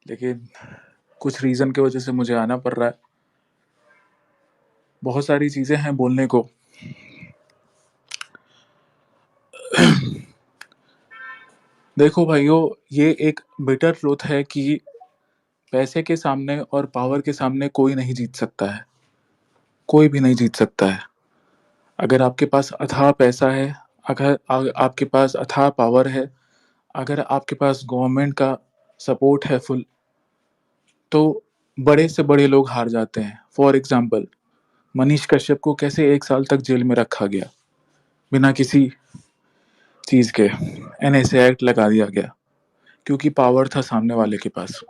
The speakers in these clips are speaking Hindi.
लेकिन कुछ रीज़न की वजह से मुझे आना पड़ रहा है। बहुत सारी चीज़ें हैं बोलने को। देखो भाइयों, ये एक बिटर ट्रुथ है कि पैसे के सामने और पावर के सामने कोई नहीं जीत सकता है। कोई भी नहीं जीत सकता है। अगर आपके पास अथाह पैसा है, अगर आपके पास अथाह पावर है, अगर आपके पास गवर्नमेंट का सपोर्ट है फुल, तो बड़े से बड़े लोग हार जाते हैं। फॉर एग्जाम्पल, मनीष कश्यप को कैसे 1 साल तक जेल में रखा गया बिना किसी चीज के। एनएसए एक्ट लगा दिया गया क्योंकि पावर था सामने वाले के पास।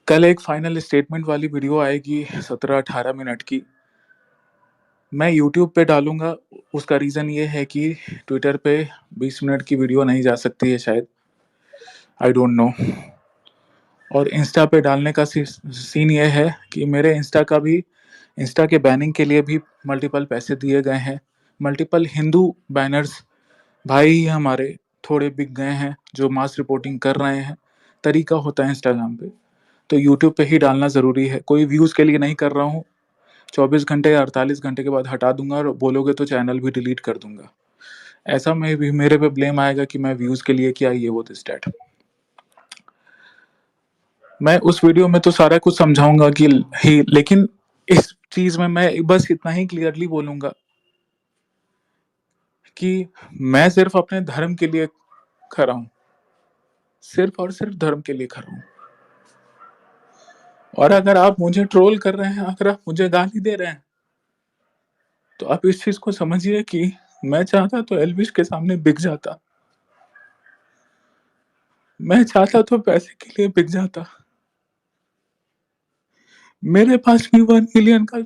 कल एक फाइनल स्टेटमेंट वाली वीडियो आएगी 17-18 मिनट की, मैं यूट्यूब पे डालूंगा। उसका रीज़न ये है कि ट्विटर पे 20 मिनट की वीडियो नहीं जा सकती है शायद, आई डोंट नो। और इंस्टा पे डालने का सीन ये है कि मेरे इंस्टा का भी, इंस्टा के बैनिंग के लिए भी मल्टीपल पैसे दिए गए हैं। मल्टीपल हिंदू बैनर्स भाई हमारे थोड़े बिक गए हैं जो मास रिपोर्टिंग कर रहे हैं। तरीका होता है इंस्टाग्राम पे, तो यूट्यूब पे ही डालना ज़रूरी है। कोई व्यूज़ के लिए नहीं कर रहा हूँ। 24 घंटे या 48 घंटे के बाद हटा दूंगा, और बोलोगे तो चैनल भी डिलीट कर दूंगा। ऐसा में भी मेरे पे ब्लेम आएगा कि मैं व्यूज़ के लिए किया, ये वो दिस डैट। मैं उस वीडियो में तो सारा कुछ समझाऊंगा कि ही, लेकिन इस चीज में मैं बस इतना ही क्लियरली बोलूंगा कि मैं सिर्फ अपने धर्म के लिए खड़ा हूं, सिर्फ और सिर्फ धर्म के लिए खड़ा हूं। और अगर आप मुझे ट्रोल कर रहे हैं, अगर आप मुझे गाली दे रहे हैं, तो आप इस चीज को समझिए कि मैं चाहता तो एल्विश के सामने बिक जाता, मैं चाहता तो पैसे के लिए बिक जाता। मेरे पास भी 1 मिलियन का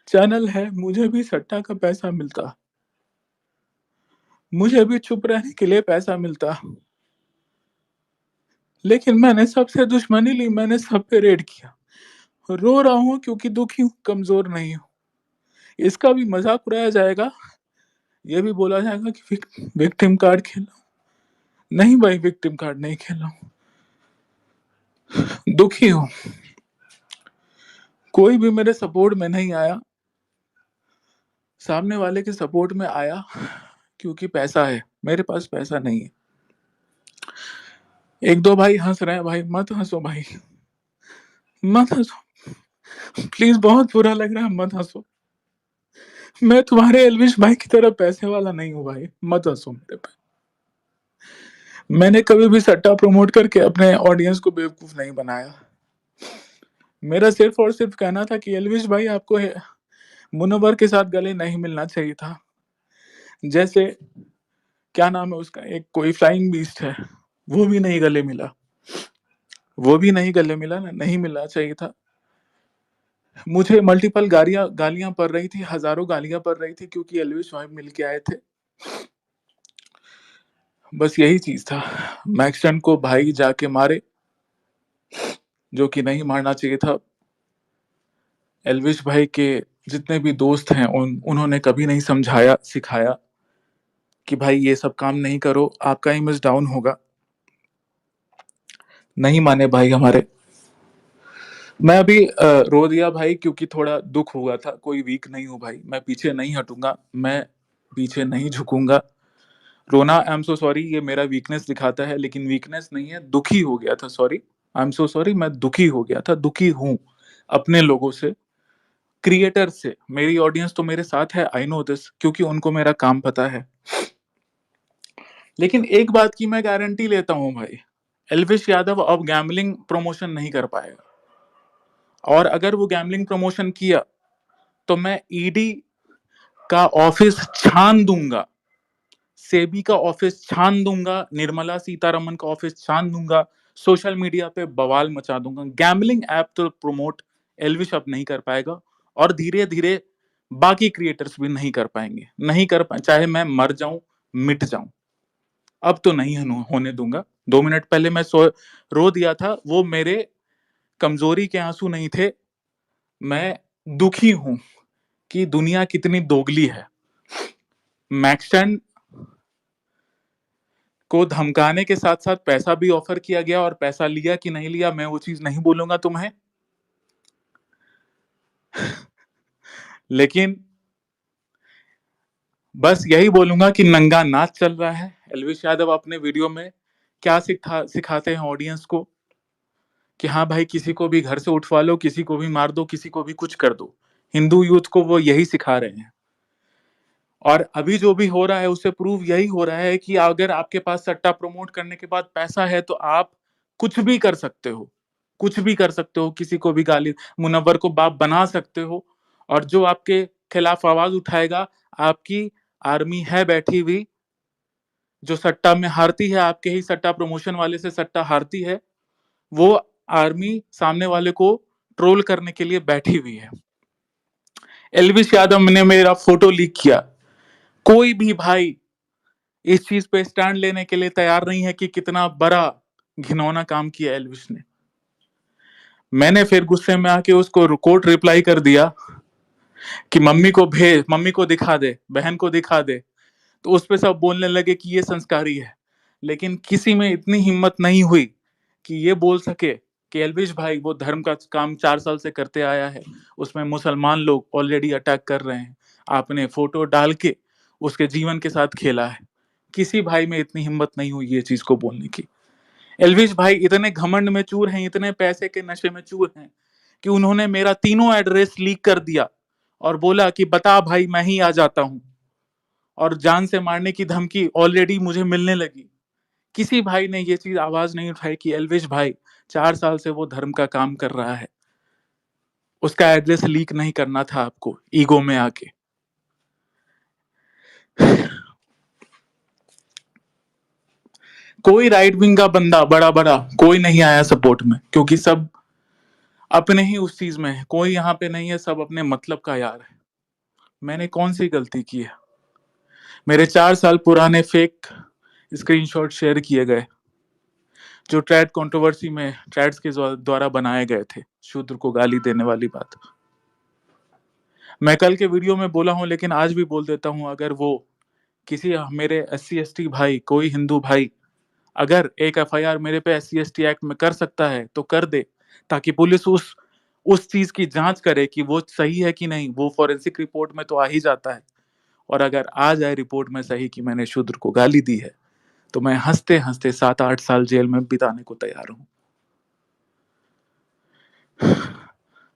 चैनल है, मुझे भी सट्टा का पैसा मिलता, मुझे भी चुप रहने के लिए पैसा मिलता। लेकिन मैंने सबसे दुश्मनी ली, मैंने सब पे रेड किया। रो रहा हूँ क्योंकि दुखी हूँ, कमजोर नहीं हूँ। इसका भी मजाक उड़ाया जाएगा, ये भी बोला जाएगा कि विक्टिम कार्ड खेला। नहीं भाई, विक्टिम कार्ड नहीं खेला हूँ, दुखी हूँ। कोई भी मेरे सपोर्ट में नहीं आया, सामने वाले के सपोर्ट में आया क्योंकि पैसा है। मेरे पास पैसा नहीं है। एक दो भाई हंस रहे हैं, भाई मत हंसो, भाई मत हंसो प्लीज, बहुत बुरा लग रहा है, मत हंसो। मैं तुम्हारे एल्विश भाई की तरह पैसे वाला नहीं हूँ भाई, मत हंसो मेरे पे। मैंने कभी भी सट्टा प्रमोट करके अपने ऑडियंस को बेवकूफ नहीं बनाया। मेरा सिर्फ और सिर्फ कहना था कि एल्विश भाई, आपको मुनव्वर के साथ गले नहीं मिलना चाहिए था। जैसे क्या नाम है उसका, एक कोई फ्लाइंग बीस्ट है, वो भी नहीं गले मिला, वो भी नहीं गले मिला ना, नहीं मिलना चाहिए था। मुझे मल्टीपल गालियां पड़ रही थी, हजारों गालियां पड़ रही थी क्योंकि एल्विश भाई मिल के आए थे। बस यही चीज था। मैक्सन को भाई जाके मारे, जो कि नहीं मारना चाहिए था। एल्विश भाई के जितने भी दोस्त हैं, उन्होंने कभी नहीं समझाया सिखाया कि भाई ये सब काम नहीं करो, आपका इमेज डाउन होगा। नहीं माने भाई हमारे। मैं अभी रो दिया भाई क्योंकि थोड़ा दुख हुआ था। कोई वीक नहीं हूँ भाई, मैं पीछे नहीं हटूंगा, मैं पीछे नहीं झुकूंगा। रोना, आई एम सो सॉरी, ये मेरा वीकनेस दिखाता है, लेकिन वीकनेस नहीं है, दुखी हो गया था। Sorry, I am so sorry, मैं दुखी हो गया था, दुखी हूँ अपने लोगों से, क्रिएटर से। मेरी ऑडियंस तो मेरे साथ है, आई नो दिस, क्योंकि उनको मेरा काम पता है। लेकिन एक बात की मैं गारंटी लेता हूं भाई, एल्विश यादव अब गैम्बलिंग प्रमोशन नहीं कर पाएगा। और अगर वो गैम्बलिंग प्रमोशन किया तो मैं ईडी का ऑफिस छान दूंगा, सेबी का ऑफिस छान दूंगा, निर्मला सीतारमन का ऑफिस छान दूंगा, सोशल मीडिया पे बवाल मचा दूंगा। गैम्बलिंग ऐप तो प्रमोट एल्विश अब नहीं कर पाएगा, और धीरे धीरे बाकी क्रिएटर्स भी नहीं कर पाएंगे, नहीं कर पाए, चाहे मैं मर जाऊं, मिट जाऊं, अब तो नहीं होने दूंगा। 2 मिनट पहले मैं रो दिया था, वो मेरे कमजोरी के आंसू नहीं थे। मैं दुखी हूं कि दुनिया कितनी दोगली है। मैक्सन को धमकाने के साथ साथ पैसा भी ऑफर किया गया, और पैसा लिया कि नहीं लिया मैं वो चीज नहीं बोलूंगा तुम्हें। लेकिन बस यही बोलूंगा कि नंगा नाच चल रहा है। एलविश यादव अपने वीडियो में क्या सिखाते हैं ऑडियंस को कि हाँ भाई, किसी को भी घर से उठवा लो, किसी को भी मार दो, किसी को भी कुछ कर दो। हिंदू यूथ को वो यही सिखा रहे हैं। और अभी जो भी हो रहा है उससे प्रूव यही हो रहा है कि अगर आपके पास सट्टा प्रमोट करने के बाद पैसा है तो आप कुछ भी कर सकते हो। कुछ भी कर सकते हो, किसी को भी गाली, मुनव्वर को बाप बना सकते हो। और जो आपके खिलाफ आवाज उठाएगा, आपकी आर्मी है बैठी हुई, जो सट्टा में हारती है, आपके ही सट्टा प्रमोशन वाले से सट्टा हारती है, वो आर्मी सामने वाले को ट्रोल करने के लिए बैठी हुई है। एलविश यादव ने मेरा फोटो लीक किया, कोई भी भाई इस चीज पे स्टैंड लेने के लिए तैयार नहीं है कि कितना बड़ा घिनौना काम किया एलविश ने। मैंने फिर गुस्से में आके उसको कोर्ट रिप्लाई कर दिया कि मम्मी को भेज, मम्मी को दिखा दे, बहन को दिखा दे। तो उस पे सब बोलने लगे कि ये संस्कारी है। लेकिन किसी में इतनी हिम्मत नहीं हुई कि ये बोल सके कि एलविश भाई वो धर्म का काम 4 साल से करते आया है, उसमें मुसलमान लोग ऑलरेडी अटैक कर रहे हैं, आपने फोटो डाल के उसके जीवन के साथ खेला है। किसी भाई में इतनी हिम्मत नहीं हुई ये चीज को बोलने की। एलविश भाई इतने घमंड में चूर हैं, इतने पैसे के नशे में चूर हैं कि उन्होंने मेरा तीनों एड्रेस लीक कर दिया और बोला कि बता भाई मैं ही आ जाता हूं। और जान से मारने की धमकी ऑलरेडी मुझे मिलने लगी। किसी भाई ने ये चीज आवाज नहीं उठाई कि एलविश भाई 4 साल से वो धर्म का काम कर रहा है, उसका एड्रेस लीक नहीं करना था आपको ईगो में आके। कोई राइट विंग का बंदा बड़ा बड़ा कोई नहीं आया सपोर्ट में, क्योंकि सब अपने ही उस चीज में है। कोई यहाँ पे नहीं है, सब अपने मतलब का यार है। मैंने कौन सी गलती की है? मेरे 4 साल पुराने फेक स्क्रीनशॉट शेयर किए गए, जो ट्रैड कंट्रोवर्सी में ट्रैड्स के द्वारा बनाए गए थे, शूद्र को गाली देने वाली बात। मैं कल के वीडियो में बोला हूं, लेकिन आज भी बोल देता हूं, अगर वो किसी मेरे SC ST भाई, कोई हिंदू भाई अगर एक FIR मेरे पे SC ST एक्ट में कर सकता है तो कर दे, ताकि पुलिस उस चीज की जांच करे कि वो सही है कि नहीं। वो फॉरेंसिक रिपोर्ट में तो आ ही जाता है। और अगर आ जाए रिपोर्ट में सही कि मैंने शूद्र को गाली दी है, तो मैं हंसते हंसते 7-8 साल जेल में बिताने को तैयार हूं।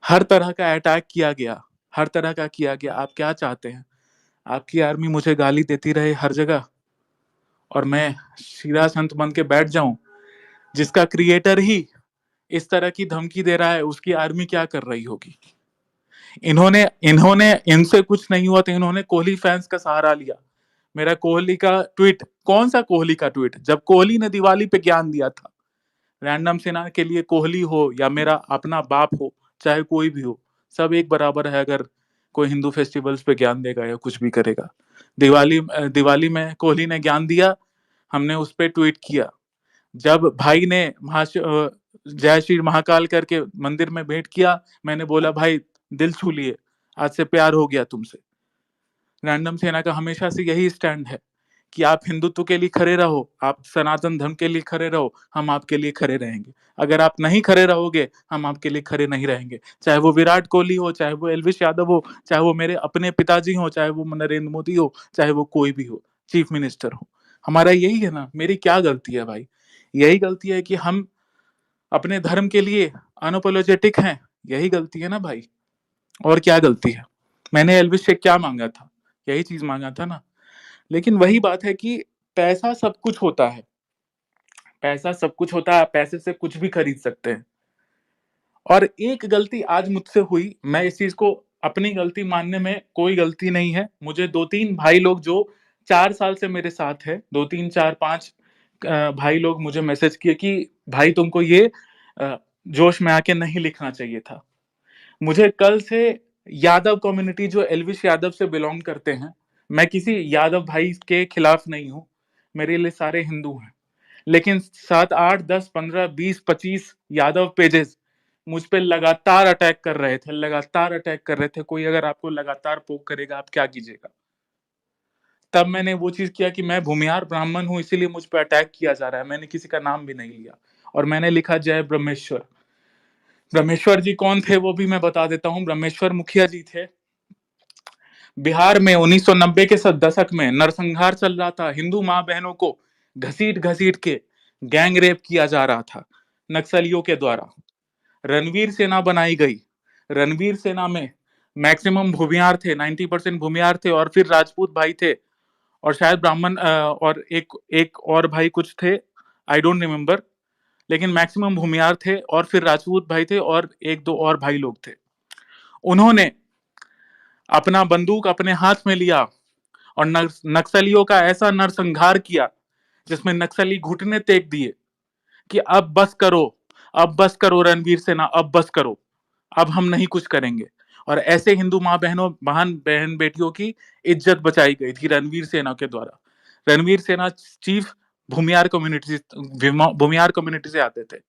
हर तरह का अटैक किया गया, हर तरह का किया गया। आप क्या चाहते हैं? आपकी आर्मी मुझे गाली देती रहे हर जगह और मैं शीरा संत बन के बैठ जाऊं? जिसका क्रिएटर ही इस तरह की धमकी दे रहा है, उसकी आर्मी क्या कर रही होगी? इन्होंने इन्होंने इनसे कुछ नहीं हुआ तो इन्होंने कोहली फैंस का सहारा लिया। मेरा कोहली का ट्वीट, कौन सा कोहली का ट्वीट? जब कोहली ने दिवाली पे ज्ञान दिया था, रैंडम सेना के लिए कोहली हो या मेरा अपना बाप हो, चाहे कोई भी हो, सब एक बराबर है। अगर कोई हिंदू फेस्टिवल्स पे ज्ञान देगा या कुछ भी करेगा, दिवाली में कोहली ने ज्ञान दिया, हमने उस पर ट्वीट किया। जब भाई ने जय श्री महाकाल करके मंदिर में भेंट किया, मैंने बोला भाई दिल छू लिए, आज से प्यार हो गया तुमसे। रैंडम सेना का हमेशा से यही स्टैंड है कि आप हिंदुत्व के लिए खड़े रहो, आप सनातन धर्म के लिए खड़े रहो, हम आपके लिए खड़े रहेंगे। अगर आप नहीं खड़े रहोगे, हम आपके लिए खड़े नहीं रहेंगे। चाहे वो विराट कोहली हो, चाहे वो एलविश यादव हो, चाहे वो मेरे अपने पिताजी हो, चाहे वो नरेंद्र मोदी हो, चाहे वो कोई भी हो, चीफ मिनिस्टर हो। हमारा यही है ना। मेरी क्या गलती है भाई? यही गलती है कि हम अपने धर्म के लिए अनअपोलोजेटिक हैं। यही गलती है ना भाई, और क्या गलती है? मैंने एल्विस से क्या मांगा था? यही चीज मांगा था ना। लेकिन वही बात है कि पैसा सब कुछ होता है, पैसा सब कुछ होता है, पैसे से कुछ भी खरीद सकते हैं। और एक गलती आज मुझसे हुई, मैं इस चीज को अपनी गलती मानने में कोई गलती नहीं है। मुझे 2-3 भाई लोग जो 4 साल से मेरे साथ है, 2-3-4-5 भाई लोग मुझे मैसेज किए कि भाई तुमको ये जोश में आके नहीं लिखना चाहिए था। मुझे कल से यादव कम्युनिटी जो एलविश यादव से बिलोंग करते हैं, मैं किसी यादव भाई के खिलाफ नहीं हूं, मेरे लिए सारे हिंदू हैं। लेकिन 7, 8, 10, 15, 20, 25 यादव पेजेस मुझ पे लगातार अटैक कर रहे थे, लगातार अटैक कर रहे थे। कोई अगर आपको लगातार पोक करेगा, आप क्या कीजिएगा? तब मैंने वो चीज किया कि मैं भूमिहार ब्राह्मण हूं, इसीलिए मुझ पर अटैक किया जा रहा है। मैंने किसी का नाम भी नहीं लिया और मैंने लिखा जय ब्रह्मेश्वर। ब्रह्मेश्वर जी कौन थे वो भी मैं बता देता हूँ। ब्रह्मेश्वर मुखिया जी थे। बिहार में 1990 के दशक में नरसंहार चल रहा था। हिंदू माँ बहनों को घसीट घसीट के गैंग रेप किया जा रहा था नक्सलियों के द्वारा। रणवीर सेना बनाई गई। रणवीर सेना में मैक्सिमम भूमिहार थे, 90% भूमिहार थे, और फिर राजपूत भाई थे, और शायद ब्राह्मण और एक एक और भाई कुछ थे, आई डोंट रिमेम्बर, लेकिन मैक्सिमम भूमिहार थे और फिर राजपूत भाई थे और एक दो और भाई लोग थे। उन्होंने अपना बंदूक अपने हाथ में लिया और नक्सलियों का ऐसा नरसंहार किया जिसमें नक्सली घुटने टेक दिए कि अब बस करो, अब बस करो रणवीर सेना, अब बस करो, अब हम नहीं कुछ करेंगे। और ऐसे हिंदू माँ बहनों, महान बहन बेटियों की इज्जत बचाई गई थी रणवीर सेना के द्वारा। रणवीर सेना चीफ भूमियार कम्युनिटी से आते थे।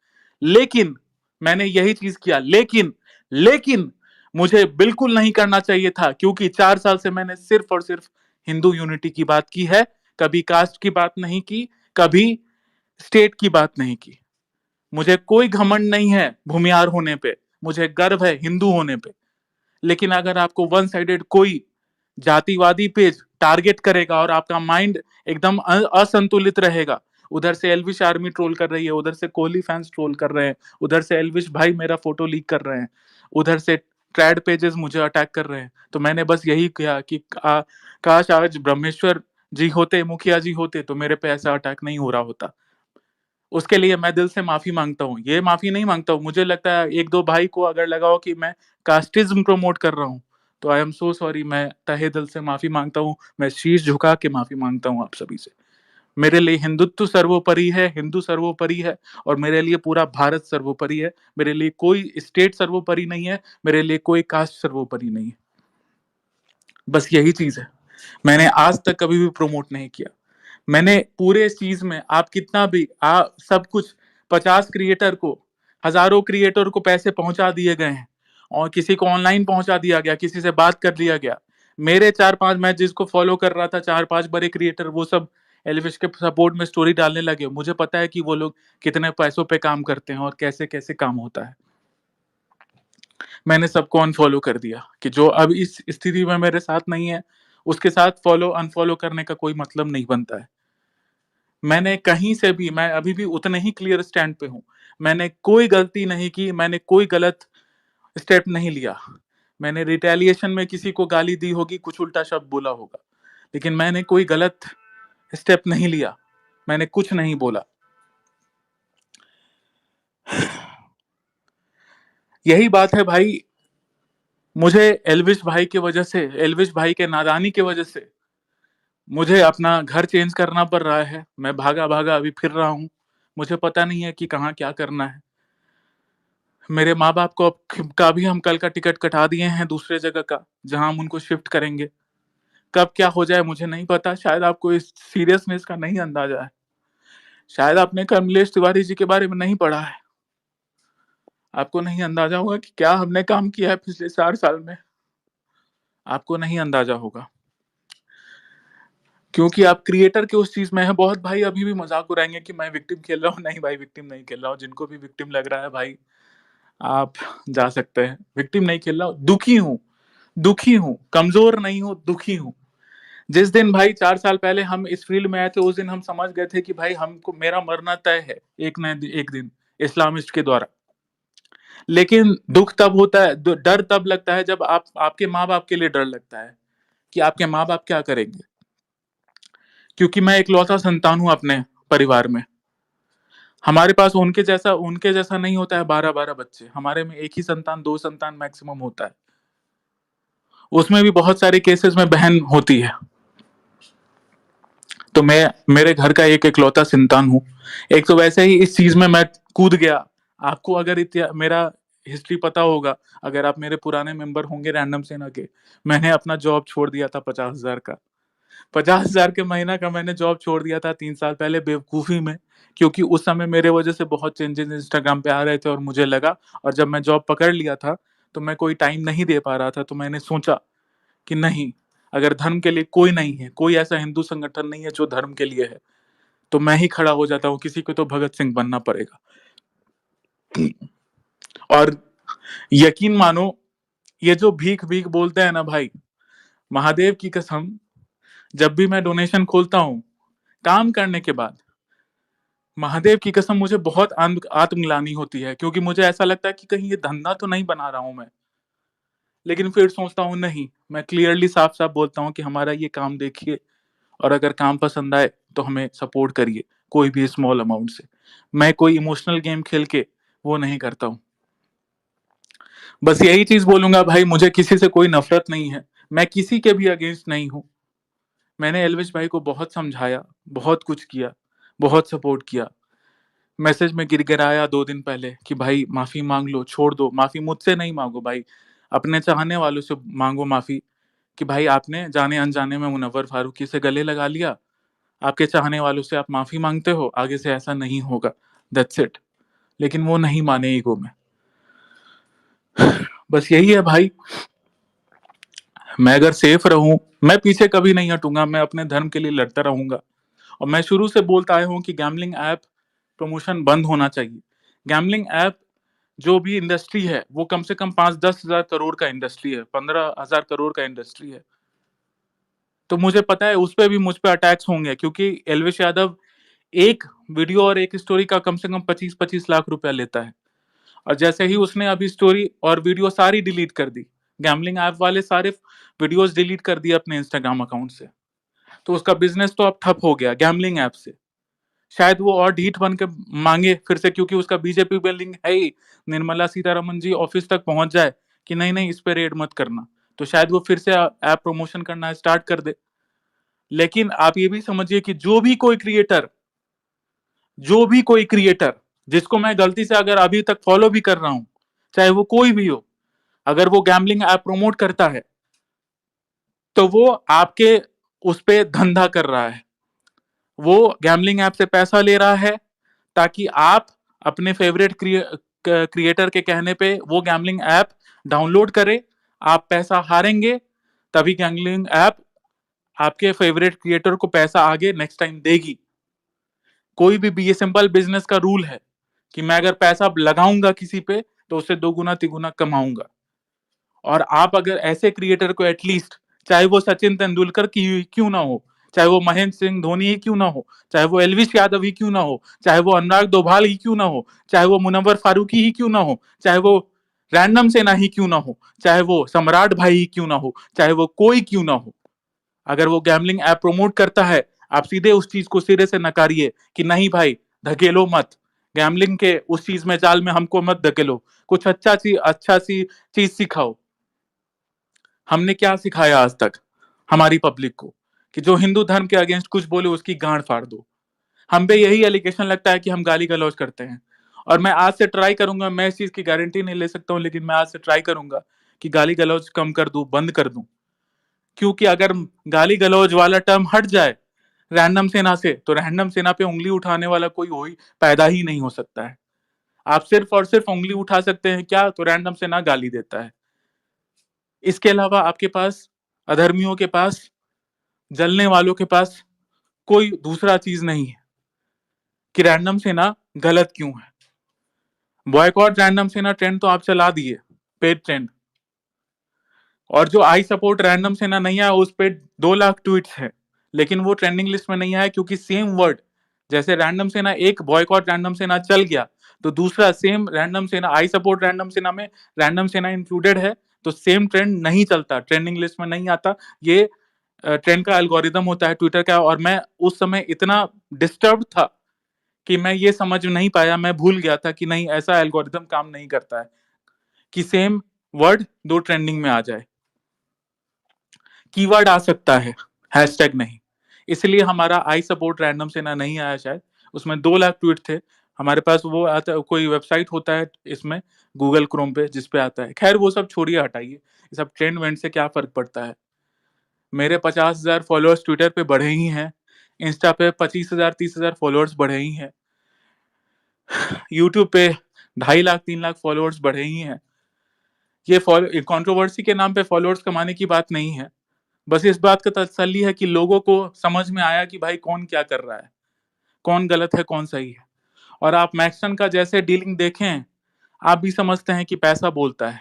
लेकिन मैंने यही चीज किया, लेकिन मुझे बिल्कुल नहीं करना चाहिए था, क्योंकि 4 साल से मैंने सिर्फ और सिर्फ हिंदू यूनिटी की बात की है, कभी कास्ट की बात नहीं की, कभी स्टेट की बात नहीं की। मुझे कोई घमंड नहीं है भूमियार होने पे, मुझे गर्व है हिंदू होने पे। लेकिन अगर आपको वन साइडेड कोई जातिवादी पेज टारगेट करेगा और आपका माइंड एकदम असंतुलित रहेगा, उधर से एल्विश आर्मी ट्रोल कर रही है, उधर से कोहली फैंस ट्रोल कर रहे हैं, उधर से एल्विश भाई मेरा फोटो लीक कर रहे हैं, उधर से ट्रैड पेजेस मुझे अटैक कर रहे हैं, तो मैंने बस यही किया कि काश आज ब्रह्मेश्वर जी होते, मुखिया जी होते, तो मेरे पे ऐसा अटैक नहीं हो रहा होता। उसके लिए मैं दिल से माफी मांगता हूँ। ये माफी नहीं मांगता हूँ, मुझे लगता है एक दो भाई को अगर लगा हो कि मैं कास्टिज्म प्रमोट कर रहा हूँ, तो आई एम सो सॉरी। मैं तहे दिल से माफी मांगता हूँ, मैं शीश झुका के माफी मांगता हूँ आप सभी से। मेरे लिए हिंदुत्व सर्वोपरि है, हिंदू सर्वोपरि है, और मेरे लिए पूरा भारत सर्वोपरि है। मेरे लिए कोई स्टेट सर्वोपरि नहीं है, मेरे लिए कोई कास्ट सर्वोपरि नहीं है। बस यही चीज है। मैंने आज तक कभी भी प्रमोट नहीं किया। मैंने पूरे इस चीज में आप कितना भी सब कुछ 50 क्रिएटर को, हजारों क्रिएटर को पैसे पहुंचा दिए गए हैं, और किसी को ऑनलाइन पहुंचा दिया गया, किसी से बात कर लिया गया। मेरे 4-5, मैं जिसको फॉलो कर रहा था, 4-5 बड़े क्रिएटर, वो सब एलिविश के सपोर्ट में स्टोरी डालने लगे। मुझे पता है कि वो लोग कितने पैसों पे काम करते हैं और कैसे कैसे काम होता है। मैंने सबको अनफॉलो कर दिया कि जो अब इस स्थिति में मेरे साथ नहीं है, उसके साथ फॉलो अनफॉलो करने का कोई मतलब नहीं बनता है। मैंने कहीं से भी, मैं अभी भी उतने ही क्लियर स्टैंड पे हूं। मैंने कोई गलती नहीं की, मैंने कोई गलत स्टेप नहीं लिया। मैंने रिटेलिएशन में किसी को गाली दी होगी, कुछ उल्टा शब्द बोला होगा, लेकिन मैंने कोई गलत स्टेप नहीं लिया, मैंने कुछ नहीं बोला। यही बात है भाई। मुझे एल्विश भाई की वजह से, एल्विश भाई के नादानी की वजह से मुझे अपना घर चेंज करना पड़ रहा है। मैं भागा भागा अभी फिर रहा हूँ। मुझे पता नहीं है कि कहाँ क्या करना है। मेरे माँ बाप को का भी हम कल का टिकट कटा दिए हैं दूसरे जगह का, जहां हम उनको शिफ्ट करेंगे। कब क्या हो जाए मुझे नहीं पता। शायद आपको इस सीरियसनेस का नहीं अंदाजा है। शायद आपने कमलेश तिवारी जी के बारे में नहीं पढ़ा है। आपको नहीं अंदाजा होगा कि क्या हमने काम किया है पिछले 4 साल में। आपको नहीं अंदाजा होगा, क्योंकि आप क्रिएटर के उस चीज में है। बहुत भाई अभी भी मजाक उड़ाएंगे कि मैं विक्टिम खेल रहा हूँ। नहीं भाई, विक्टिम नहीं खेल रहा हूँ। जिनको भी विक्टिम लग रहा है भाई, आप जा सकते हैं। विक्टिम नहीं खेल रहा हूँ, दुखी हूँ, दुखी हूँ, कमजोर नहीं हूँ, दुखी हूँ। जिस दिन भाई 4 साल पहले हम इस फील्ड में आए थे, उस दिन हम समझ गए थे कि भाई हमको, मेरा मरना तय है एक न एक दिन इस्लामिस्ट के द्वारा। लेकिन दुख तब होता है, डर तब लगता है जब आपके माँ बाप के लिए डर लगता है कि आपके माँ बाप क्या करेंगे। क्योंकि मैं इकलौता संतान हूं अपने परिवार में। हमारे पास उनके जैसा नहीं होता है 12-12 बच्चे। हमारे में एक ही संतान, 2 संतान मैक्सिमम होता है। उसमें भी बहुत सारे केसेस में बहन होती है। तो मैं मेरे घर का एक इकलौता संतान हूँ। एक तो वैसे ही इस चीज में मैं कूद गया। आपको अगर मेरा हिस्ट्री पता होगा, अगर आप मेरे पुराने मेंबर होंगे रैंडम सेना के, मैंने अपना जॉब छोड़ दिया था 50,000 का। 50,000 के महीना का मैंने जॉब छोड़ दिया था 3 साल पहले बेवकूफी में। क्योंकि उस समय मेरे वजह से बहुत चेंजेस इंस्टाग्राम पे आ रहे थे और मुझे लगा, और जब मैं जॉब पकड़ लिया था तो मैं कोई टाइम नहीं दे पा रहा था, तो मैंने सोचा कि नहीं, अगर धर्म के लिए कोई नहीं है, कोई ऐसा हिंदू संगठन नहीं है जो धर्म के लिए है, तो मैं ही खड़ा हो जाता हूँ। किसी को तो भगत सिंह बनना पड़ेगा। और यकीन मानो, ये जो भीख भीख बोलते हैं ना भाई, महादेव की कसम, जब भी मैं डोनेशन खोलता हूं काम करने के बाद, महादेव की कसम मुझे बहुत आत्मग्लानि होती है, क्योंकि मुझे ऐसा लगता है कि कहीं ये धंधा तो नहीं बना रहा हूं मैं। लेकिन फिर सोचता हूं नहीं, मैं क्लियरली साफ साफ बोलता हूं कि हमारा ये काम देखिए, और अगर काम पसंद आए तो हमें सपोर्ट करिए, कोई भी स्मॉल अमाउंट से। मैं कोई इमोशनल गेम खेल के वो नहीं करता हूं। बस यही चीज बोलूंगा भाई, मुझे किसी से कोई नफरत नहीं है, मैं किसी के भी अगेंस्ट नहीं हूं। मैंने एल्विश भाई को बहुत समझाया, बहुत कुछ किया, बहुत सपोर्ट किया। मैसेज में गिड़गिड़ाया 2 दिन पहले कि भाई माफी मांग लो, छोड़ दो। माफी मुझसे नहीं मांगो भाई, अपने चाहने वालों से मांगो माफी, कि भाई आपने जाने अनजाने में मुनव्वर फारूकी से गले लगा लिया, आपके चाहने वालों से आप माफी मांगते हो, आगे से ऐसा नहीं होगा, दैट्स इट। लेकिन वो नहीं माने ईगो में। बस यही है भाई, मैं अगर सेफ रहूं, मैं पीछे कभी नहीं हटूंगा, मैं अपने धर्म के लिए लड़ता रहूंगा। और मैं शुरू से बोलता आया हूं कि गैमलिंग ऐप प्रमोशन बंद होना चाहिए। गैमलिंग ऐप जो भी इंडस्ट्री है वो कम से कम 5-10 हज़ार करोड़ का इंडस्ट्री है, 15 हज़ार करोड़ का इंडस्ट्री है। तो मुझे पता है उस पर भी मुझ पर अटैक्स होंगे, क्योंकि एल्विश यादव एक वीडियो और एक स्टोरी का कम से कम 25-25 लाख रुपया लेता है। और जैसे ही उसने अभी स्टोरी और वीडियो सारी डिलीट कर दी, गैमलिंग ऐप वाले सारे वीडियोस डिलीट कर दिए अपने इंस्टाग्राम अकाउंट से, तो उसका बिजनेस तो अब ठप हो गया गैमलिंग ऐप से। शायद वो और ढीठ बन के मांगे फिर से, क्योंकि उसका बीजेपी में लिंक है ही, निर्मला सीतारमन जी ऑफिस तक पहुंच जाए कि नहीं नहीं इस पे रेड मत करना, तो शायद वो फिर से ऐप प्रमोशन करना स्टार्ट कर दे। लेकिन आप ये भी समझिए कि जो भी कोई क्रिएटर जिसको मैं गलती से अगर अभी तक फॉलो भी कर रहा हूं, चाहे वो कोई भी हो, अगर वो गैमलिंग ऐप प्रमोट करता है तो वो आपके उस पे धंधा कर रहा है। वो गैमलिंग ऐप से पैसा ले रहा है ताकि आप अपने फेवरेट क्रिएटर के कहने पे वो गैमलिंग ऐप डाउनलोड करें। आप पैसा हारेंगे, तभी गैमलिंग ऐप आपके फेवरेट क्रिएटर को पैसा आगे नेक्स्ट टाइम देगी। कोई भी ये सिंपल बिजनेस का रूल है कि मैं अगर पैसा लगाऊंगा किसी पे तो उससे 2 गुना 3 गुना कमाऊंगा। और आप अगर ऐसे क्रिएटर को एटलीस्ट, चाहे वो सचिन तेंदुलकर की क्यों ना हो, चाहे वो महेंद्र सिंह धोनी ही क्यों ना हो, चाहे वो एल्विश यादव ही क्यों ना हो, चाहे वो अनुराग दोभाल ही क्यों ना हो, चाहे वो मुनव्वर फारूकी ही क्यों ना हो, चाहे वो रैंडम सेना ही क्यों ना हो, चाहे वो सम्राट भाई ही क्यों ना हो, चाहे वो कोई क्यों ना हो, अगर वो गैमलिंग ऐप प्रमोट करता है, आप सीधे उस चीज को सिरे से नकारिए कि नहीं भाई, धकेलो मत, गैमलिंग के उस चीज में जाल में हमको मत धकेलो, कुछ अच्छा सी चीज सिखाओ। हमने क्या सिखाया आज तक हमारी पब्लिक को, कि जो हिंदू धर्म के अगेंस्ट कुछ बोले उसकी गांड फाड़ दो। हम पे यही एलिगेशन लगता है कि हम गाली गलौज करते हैं। और मैं आज से ट्राई करूंगा, मैं इस चीज की गारंटी नहीं ले सकता हूं, लेकिन मैं आज से ट्राई करूंगा कि गाली गलौज कम कर दूं, बंद कर दूं। क्योंकि अगर गाली गलौज वाला टर्म हट जाए रैंडम सेना से, तो रैंडम सेना पे उंगली उठाने वाला कोई हो ही पैदा ही नहीं हो सकता है। आप सिर्फ और सिर्फ उंगली उठा सकते हैं क्या, तो रैंडम सेना गाली देता है। इसके अलावा आपके पास, अधर्मियों के पास, जलने वालों के पास कोई दूसरा चीज नहीं है कि रैंडम सेना गलत क्यों है। बॉयकॉट रैंडम सेना ट्रेंड तो आप चला दिए, पेड ट्रेंड। और जो आई सपोर्ट रैंडम सेना नहीं आया उस पे 2 लाख ट्वीट्स है, लेकिन वो ट्रेंडिंग लिस्ट में नहीं आया, क्योंकि सेम वर्ड, जैसे रैंडम सेना, एक बॉयकॉट रैंडम सेना चल गया तो दूसरा सेम रैंडम सेना, आई सपोर्ट रैंडम सेना में रैंडम सेना इंक्लूडेड है, तो सेम ट्रेंड नहीं चलता, ट्रेंडिंग लिस्ट में नहीं आता। ये ट्रेंड का एल्गोरिदम होता है ट्विटर का। और मैं उस समय इतना डिस्टर्ब था कि मैं ये समझ नहीं पाया, मैं भूल गया था कि नहीं, ऐसा एल्गोरिदम काम नहीं करता है कि सेम वर्ड 2 ट्रेंडिंग में आ जाए। कीवर्ड आ सकता है, हैशटैग नहीं। इसलिए हमारा आई सपोर्ट रैंडम सेना नहीं आया शायद। उसमें 2 लाख ट्वीट थे हमारे पास। वो आता, कोई वेबसाइट होता है इसमें गूगल क्रोम पे जिस पे आता है। खैर वो सब छोड़िए, हटाइए, ये सब ट्रेंड वेंड से क्या फर्क पड़ता है। मेरे 50,000 फॉलोअर्स ट्विटर पे बढ़े ही हैं, इंस्टा पे 25,000 30,000 फॉलोअर्स बढ़े ही हैं, यूट्यूब पे 2.5 लाख 3 लाख फॉलोअर्स बढ़े ही हैं। ये कंट्रोवर्सी के नाम पे फॉलोअर्स कमाने की बात नहीं है। बस इस बात का तसल्ली है कि लोगों को समझ में आया कि भाई कौन क्या कर रहा है, कौन गलत है, कौन सही है। और आप मैक्सन का जैसे डीलिंग देखें, आप भी समझते हैं कि पैसा बोलता है।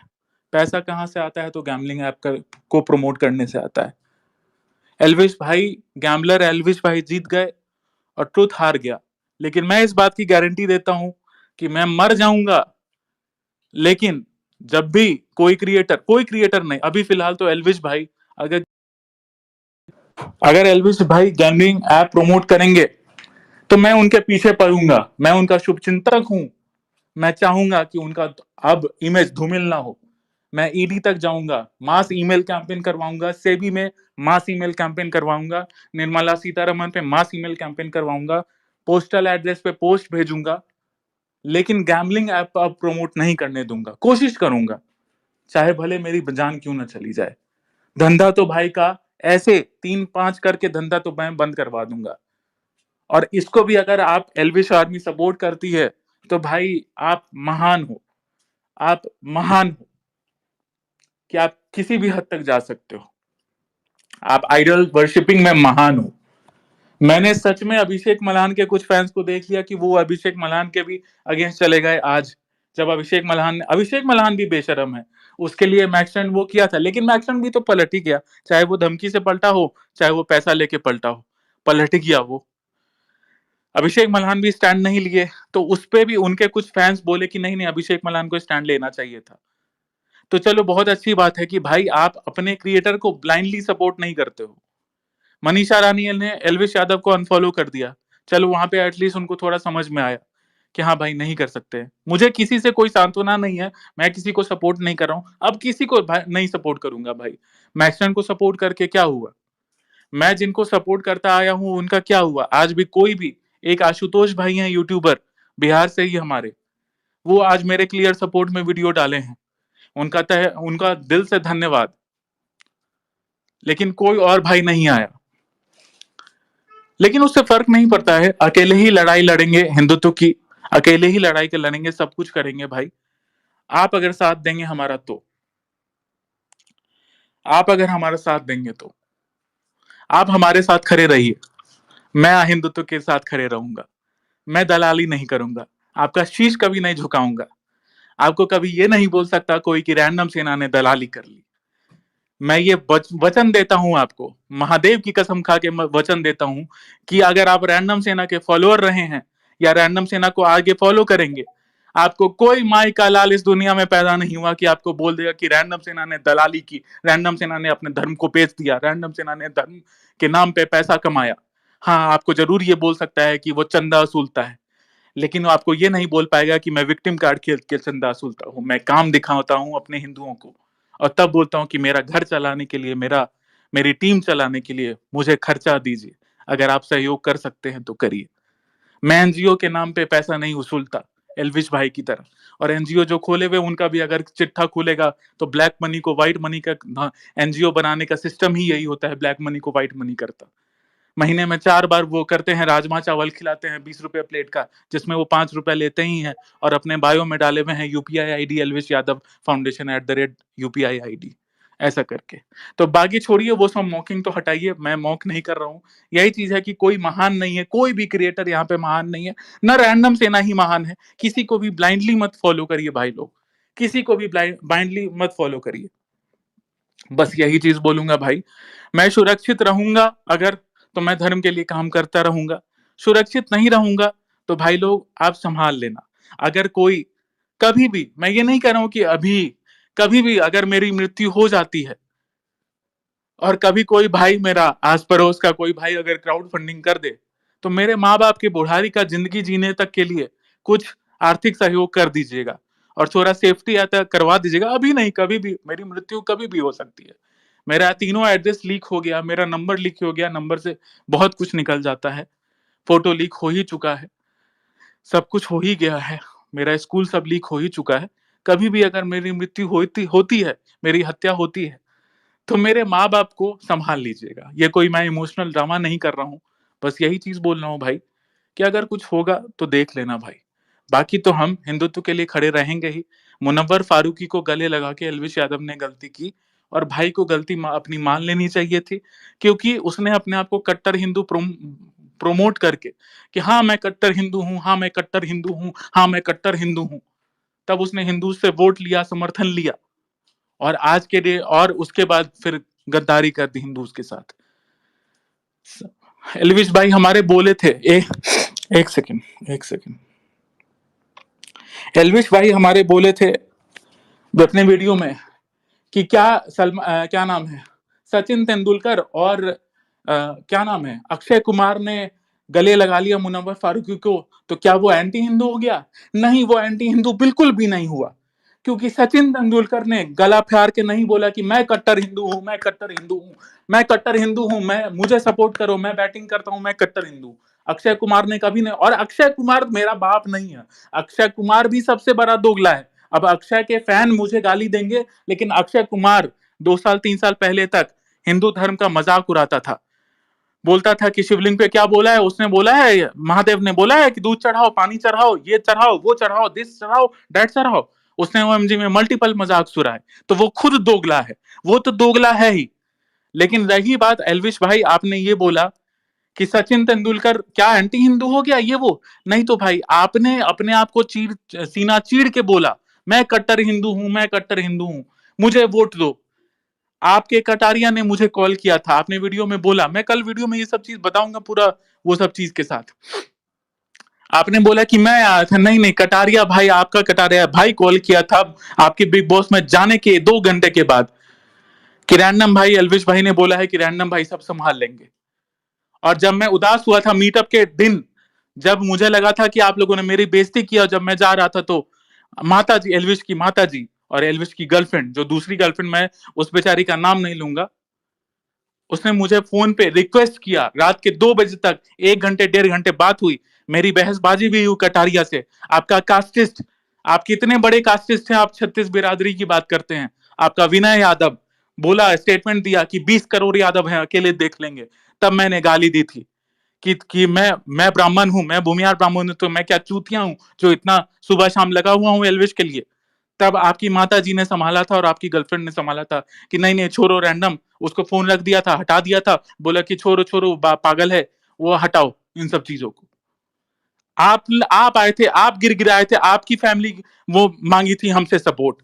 पैसा कहाँ से आता है? तो गैम्बलिंग ऐप का को प्रमोट करने से आता है। एल्विश भाई, गैम्बलर एल्विश भाई जीत गए और ट्रुथ हार गया। लेकिन मैं इस बात की गारंटी देता हूं कि मैं मर जाऊंगा, लेकिन जब भी कोई क्रिएटर नहीं, अभी फिलहाल तो एल्विश भाई, अगर अगर एल्विश भाई गैम्बलिंग ऐप प्रमोट करेंगे तो मैं उनके पीछे पड़ूंगा। मैं उनका शुभचिंतक हूं। मैं चाहूंगा कि उनका अब इमेज धूमिल ना हो। मैं ईडी तक जाऊंगा, मास ईमेल कैंपेन करवाऊंगा, सेबी में मास ईमेल कैंपेन करवाऊंगा, निर्मला सीतारमन पे मास ईमेल कैंपेन करवाऊंगा, पोस्टल एड्रेस पे पोस्ट भेजूंगा, लेकिन गैम्बलिंग ऐप अब प्रमोट नहीं करने दूंगा। कोशिश करूंगा, चाहे भले मेरी जान क्यों ना चली जाए। धंधा तो भाई का ऐसे 3-5 करके धंधा तो मैं बंद करवा दूंगा। और इसको भी अगर आप एल्विश आर्मी सपोर्ट करती है तो भाई आप महान हो। आप महान हो कि आप किसी भी हद तक जा सकते हो। आप आइडल वर्शिपिंग में महान हो। मैंने सच में अभिषेक मल्हान के कुछ फैंस को देख लिया कि वो अभिषेक मल्हान के भी अगेंस्ट चले गए आज, जब अभिषेक मल्हान भी बेशरम है। उसके लिए मैक्सन वो किया था, लेकिन मैक्सन भी तो पलट ही गया। चाहे वो धमकी से पलटा हो, चाहे वो पैसा लेके पलटा हो, पलट गया वो। अभिषेक मल्हान भी स्टैंड नहीं लिए, तो उस पे भी उनके कुछ फैंस बोले कि नहीं नहीं, अभिषेक मल्हान को स्टैंड लेना चाहिए था। तो चलो, बहुत अच्छी बात है कि भाई आप अपने क्रिएटर को ब्लाइंडली सपोर्ट नहीं करते हो। मनीषा रानी ने एल्विश यादव को अनफॉलो कर दिया। चलो, वहां पे एटलीस्ट उनको थोड़ा समझ में आया कि हाँ भाई, नहीं कर सकते। मुझे किसी से कोई सांत्वना नहीं है, मैं किसी को सपोर्ट नहीं कर रहा हूं, अब किसी को नहीं सपोर्ट करूंगा भाई। मैक्सन को सपोर्ट करके क्या हुआ? मैं जिनको सपोर्ट करता आया हूं उनका क्या हुआ? आज भी कोई भी, एक आशुतोष भाई हैं यूट्यूबर, बिहार से ही हमारे, वो आज मेरे क्लियर सपोर्ट में वीडियो डाले हैं। उनका दिल से धन्यवाद। लेकिन कोई और भाई नहीं आया। लेकिन उससे फर्क नहीं पड़ता है, अकेले ही लड़ाई लड़ेंगे हिंदुत्व की, अकेले ही लड़ाई के लड़ेंगे, सब कुछ करेंगे भाई। आप अगर साथ देंगे हमारा तो आप अगर हमारा साथ देंगे तो आप हमारे साथ खड़े रहिए। मैं हिंदुत्व के साथ खड़े रहूंगा। मैं दलाली नहीं करूंगा। आपका शीश कभी नहीं झुकाऊंगा। आपको कभी ये नहीं बोल सकता कोई कि रैंडम सेना ने दलाली कर ली। मैं ये वचन देता हूं आपको, महादेव की कसम खा के वचन देता हूं कि अगर आप रैंडम सेना के फॉलोअर रहे हैं या रैंडम सेना को आगे फॉलो करेंगे, आपको कोई माई का लाल इस दुनिया में पैदा नहीं हुआ कि आपको बोल देगा कि रैंडम सेना ने दलाली की, रैंडम सेना ने अपने धर्म को बेच दिया, रैंडम सेना ने धर्म के नाम पे पैसा कमाया। हाँ, आपको जरूर ये बोल सकता है कि वो चंदा वसूलता है, लेकिन वो आपको ये नहीं बोल पाएगा कि मैं विक्टिम कार्ड खेल के चंदा वसूलता हूँ। मैं काम दिखाता हूँ अपने हिंदुओं को, और तब बोलता हूँ कि मेरा घर चलाने के लिए, मेरी टीम चलाने के लिए मुझे खर्चा दीजिए। अगर आप सहयोग कर सकते हैं तो करिए। मैं एनजीओ के नाम पे पैसा नहीं वसूलता, एल्विश भाई की तरह। और एनजीओ जो खोले हुए उनका भी अगर चिट्ठा खुलेगा तो ब्लैक मनी को व्हाइट मनी का, एनजीओ बनाने का सिस्टम ही यही होता है, ब्लैक मनी को व्हाइट मनी करता। महीने में 4 बार वो करते हैं, राजमा चावल खिलाते हैं 20 रुपए प्लेट का, जिसमें वो 5 रुपए लेते ही हैं, और अपने बायो में डाले हुए हैं UPI ID Elvish Yadav foundation @UPI ID, ऐसा करके। तो बाकी छोड़िए, वो सब मॉकिंग तो हटाइए, मैं मॉक नहीं कर रहा हूँ। यही चीज है कि कोई महान नहीं है, कोई भी क्रिएटर यहाँ पे महान नहीं है, ना रैंडम सेना ही महान है। किसी को भी ब्लाइंडली मत फॉलो करिए भाई लोग, किसी को भी ब्लाइंडली मत फॉलो करिए। बस यही चीज बोलूंगा भाई। मैं सुरक्षित रहूंगा अगर, तो मैं धर्म के लिए काम करता रहूंगा। सुरक्षित नहीं रहूंगा तो भाई लोग आप संभाल लेना। अगर कोई कभी भी, मैं ये नहीं कह रहा हूं कि अभी, कभी भी अगर मेरी मृत्यु हो जाती है और कभी कोई भाई, मेरा आस पड़ोस का कोई भाई अगर क्राउड फंडिंग कर दे, तो मेरे माँ बाप की बुढ़ारी का जिंदगी जीने तक के लिए कुछ आर्थिक सहयोग कर दीजिएगा और थोड़ा सेफ्टी आता करवा दीजिएगा। अभी नहीं, कभी भी, मेरी मृत्यु कभी भी हो सकती है। मेरा तीनों एड्रेस लीक हो गया, मेरा नंबर लीक हो गया, नंबर से बहुत कुछ निकल जाता है, फोटो लीक हो ही चुका है, सब कुछ हो ही गया है, मेरा स्कूल सब लीक हो ही चुका है। कभी भी अगर मेरी मृत्यु होती होती है, मेरी हत्या होती है, तो मेरे माँ बाप को संभाल लीजिएगा। ये कोई मैं इमोशनल ड्रामा नहीं कर रहा हूँ, बस यही चीज बोल रहा हूँ भाई, कि अगर कुछ होगा तो देख लेना भाई। बाकी तो हम हिंदुत्व के लिए खड़े रहेंगे ही। मुनव्वर फारूकी को गले लगा के एल्विश यादव ने गलती की, और भाई को गलती अपनी मान लेनी चाहिए थी, क्योंकि उसने अपने आप को कट्टर हिंदू प्रोमोट करके कि हाँ मैं कट्टर हिंदू हूं, हाँ मैं कट्टर हिंदू हूं, हाँ मैं कट्टर हिंदू हूं, तब उसने हिंदू से वोट लिया, समर्थन लिया, और आज के डे और उसके बाद फिर गद्दारी कर दी हिंदूज के साथ। एलविश भाई हमारे बोले थे, एक सेकंड, एक सेकंड, एलविश भाई हमारे बोले थे अपने वीडियो में कि क्या नाम है, सचिन तेंदुलकर और क्या नाम है, अक्षय कुमार ने गले लगा लिया मुनव्वर फारूकी को, तो क्या वो एंटी हिंदू हो गया? नहीं, वो एंटी हिंदू बिल्कुल भी नहीं हुआ, क्योंकि सचिन तेंदुलकर ने गला फाड़ के नहीं बोला कि मैं कट्टर हिंदू हूं, मैं कट्टर हिंदू हूं, मैं कट्टर हिंदू हूं, मैं मुझे सपोर्ट करो, मैं बैटिंग करता हूं, मैं कट्टर हिंदू। अक्षय कुमार ने कभी नहीं, और अक्षय कुमार मेरा बाप नहीं है, अक्षय कुमार भी सबसे बड़ा दोगला है। अब अक्षय के फैन मुझे गाली देंगे, लेकिन अक्षय कुमार 2 साल 3 साल पहले तक हिंदू धर्म का मजाक उड़ाता था, बोलता था कि शिवलिंग पे क्या बोला है, उसने बोला है, महादेव ने बोला है कि दूध चढ़ाओ, पानी चढ़ाओ, ये चढ़ाओ, वो चढ़ाओ, दिस चढ़ाओ, डेट चढ़ाओ। उसने ओएमजी में मल्टीपल मजाक सुना है, तो वो खुद दोगला है, वो तो दोगला है ही। लेकिन रही बात एलविश भाई, आपने ये बोला कि सचिन तेंदुलकर क्या एंटी हिंदू हो गया, ये वो नहीं, तो भाई आपने अपने आप को सीना चीर के बोला मैं कट्टर हिंदू हूं, मैं कट्टर हिंदू हूं, मुझे वोट दो। आपके कटारिया ने मुझे कॉल किया था, आपने वीडियो में बोला, मैं कल वीडियो में ये सब चीज बताऊंगा पूरा, वो सब चीज के साथ। आपने बोला कि मैं आया था, नहीं नहीं, कटारिया भाई, आपका कटारिया भाई कॉल किया था आपके बिग बॉस में जाने के 2 घंटे के बाद, कि रैंडम भाई, एलविश भाई ने बोला है कि रैंडम भाई सब संभाल लेंगे। और जब मैं उदास हुआ था मीटअप के दिन, जब मुझे लगा था कि आप लोगों ने मेरी बेइज्जती किया, जब मैं जा रहा था, तो माता जी, एलविश की माता जी और एलविश की गर्लफ्रेंड, जो दूसरी गर्लफ्रेंड, मैं उस बेचारी का नाम नहीं लूंगा, उसने मुझे फोन पे रिक्वेस्ट किया, रात के 2 बजे तक 1 घंटे 1.5 घंटे बात हुई, मेरी बहसबाजी भी हुई कटारिया से। आपका कास्टिस्ट, आप कितने बड़े कास्टिस्ट हैं, आप 36 बिरादरी की बात करते हैं। आपका विनय यादव बोला, स्टेटमेंट दिया कि 20 करोड़ यादव हैं, अकेले देख लेंगे। तब मैंने गाली दी थी कि मैं ब्राह्मण हूं, मैं भूमियार ब्राह्मण हूं, तो मैं क्या चूतिया हूं जो इतना सुबह शाम लगा हुआ हूं एलविश के लिए। तब आपकी माता जी ने संभाला था और आपकी गर्लफ्रेंड ने संभाला था कि नहीं नहीं छोड़ो, रैंडम, उसको फोन रख दिया था, हटा दिया था, बोला कि छोड़ो छोड़ो, पागल है वो, हटाओ इन सब चीजों को। आप आए थे, आप गिड़गिड़ाए थे, आपकी फैमिली वो मांगी थी हमसे सपोर्ट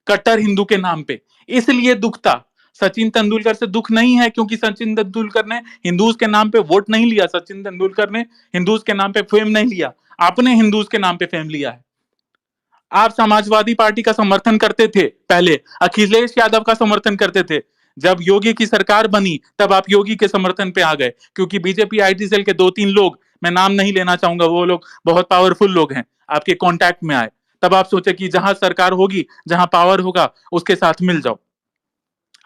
कट्टर हिंदू के नाम पे, इसलिए दुख था। सचिन तेंदुलकर से दुख नहीं है, क्योंकि सचिन तेंदुलकर ने हिंदूज के नाम पे वोट नहीं लिया, सचिन तेंदुलकर ने हिंदूज के नाम पे फेम नहीं लिया, आपने हिंदूज के नाम पे फेम लिया है। आप समाजवादी पार्टी का समर्थन करते थे पहले, अखिलेश यादव का समर्थन करते थे, जब योगी की सरकार बनी तब आप योगी के समर्थन पे आ गए, क्योंकि बीजेपी आईटी सेल के 2-3 लोग, मैं नाम नहीं लेना चाहूंगा, वो लोग बहुत पावरफुल लोग हैं, आपके कांटेक्ट में आए, तब आप सोचे कि जहां सरकार होगी, जहां पावर होगा, उसके साथ मिल जाओ।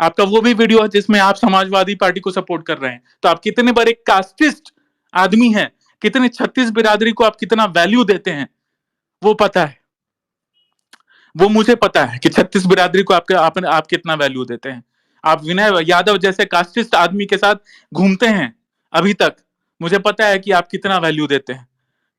आपका वो भी वीडियो है जिसमें आप समाजवादी पार्टी को सपोर्ट कर रहे हैं, तो आप कितने बड़े कास्टिस्ट आदमी हैं, कितने 36 बिरादरी को आप कितना वैल्यू देते हैं, वो पता है, वो मुझे पता है कि 36 बिरादरी को आप कितना वैल्यू देते हैं। आप विनय यादव जैसे कास्टिस्ट आदमी के साथ घूमते हैं अभी तक, मुझे पता है कि आप कितना वैल्यू देते हैं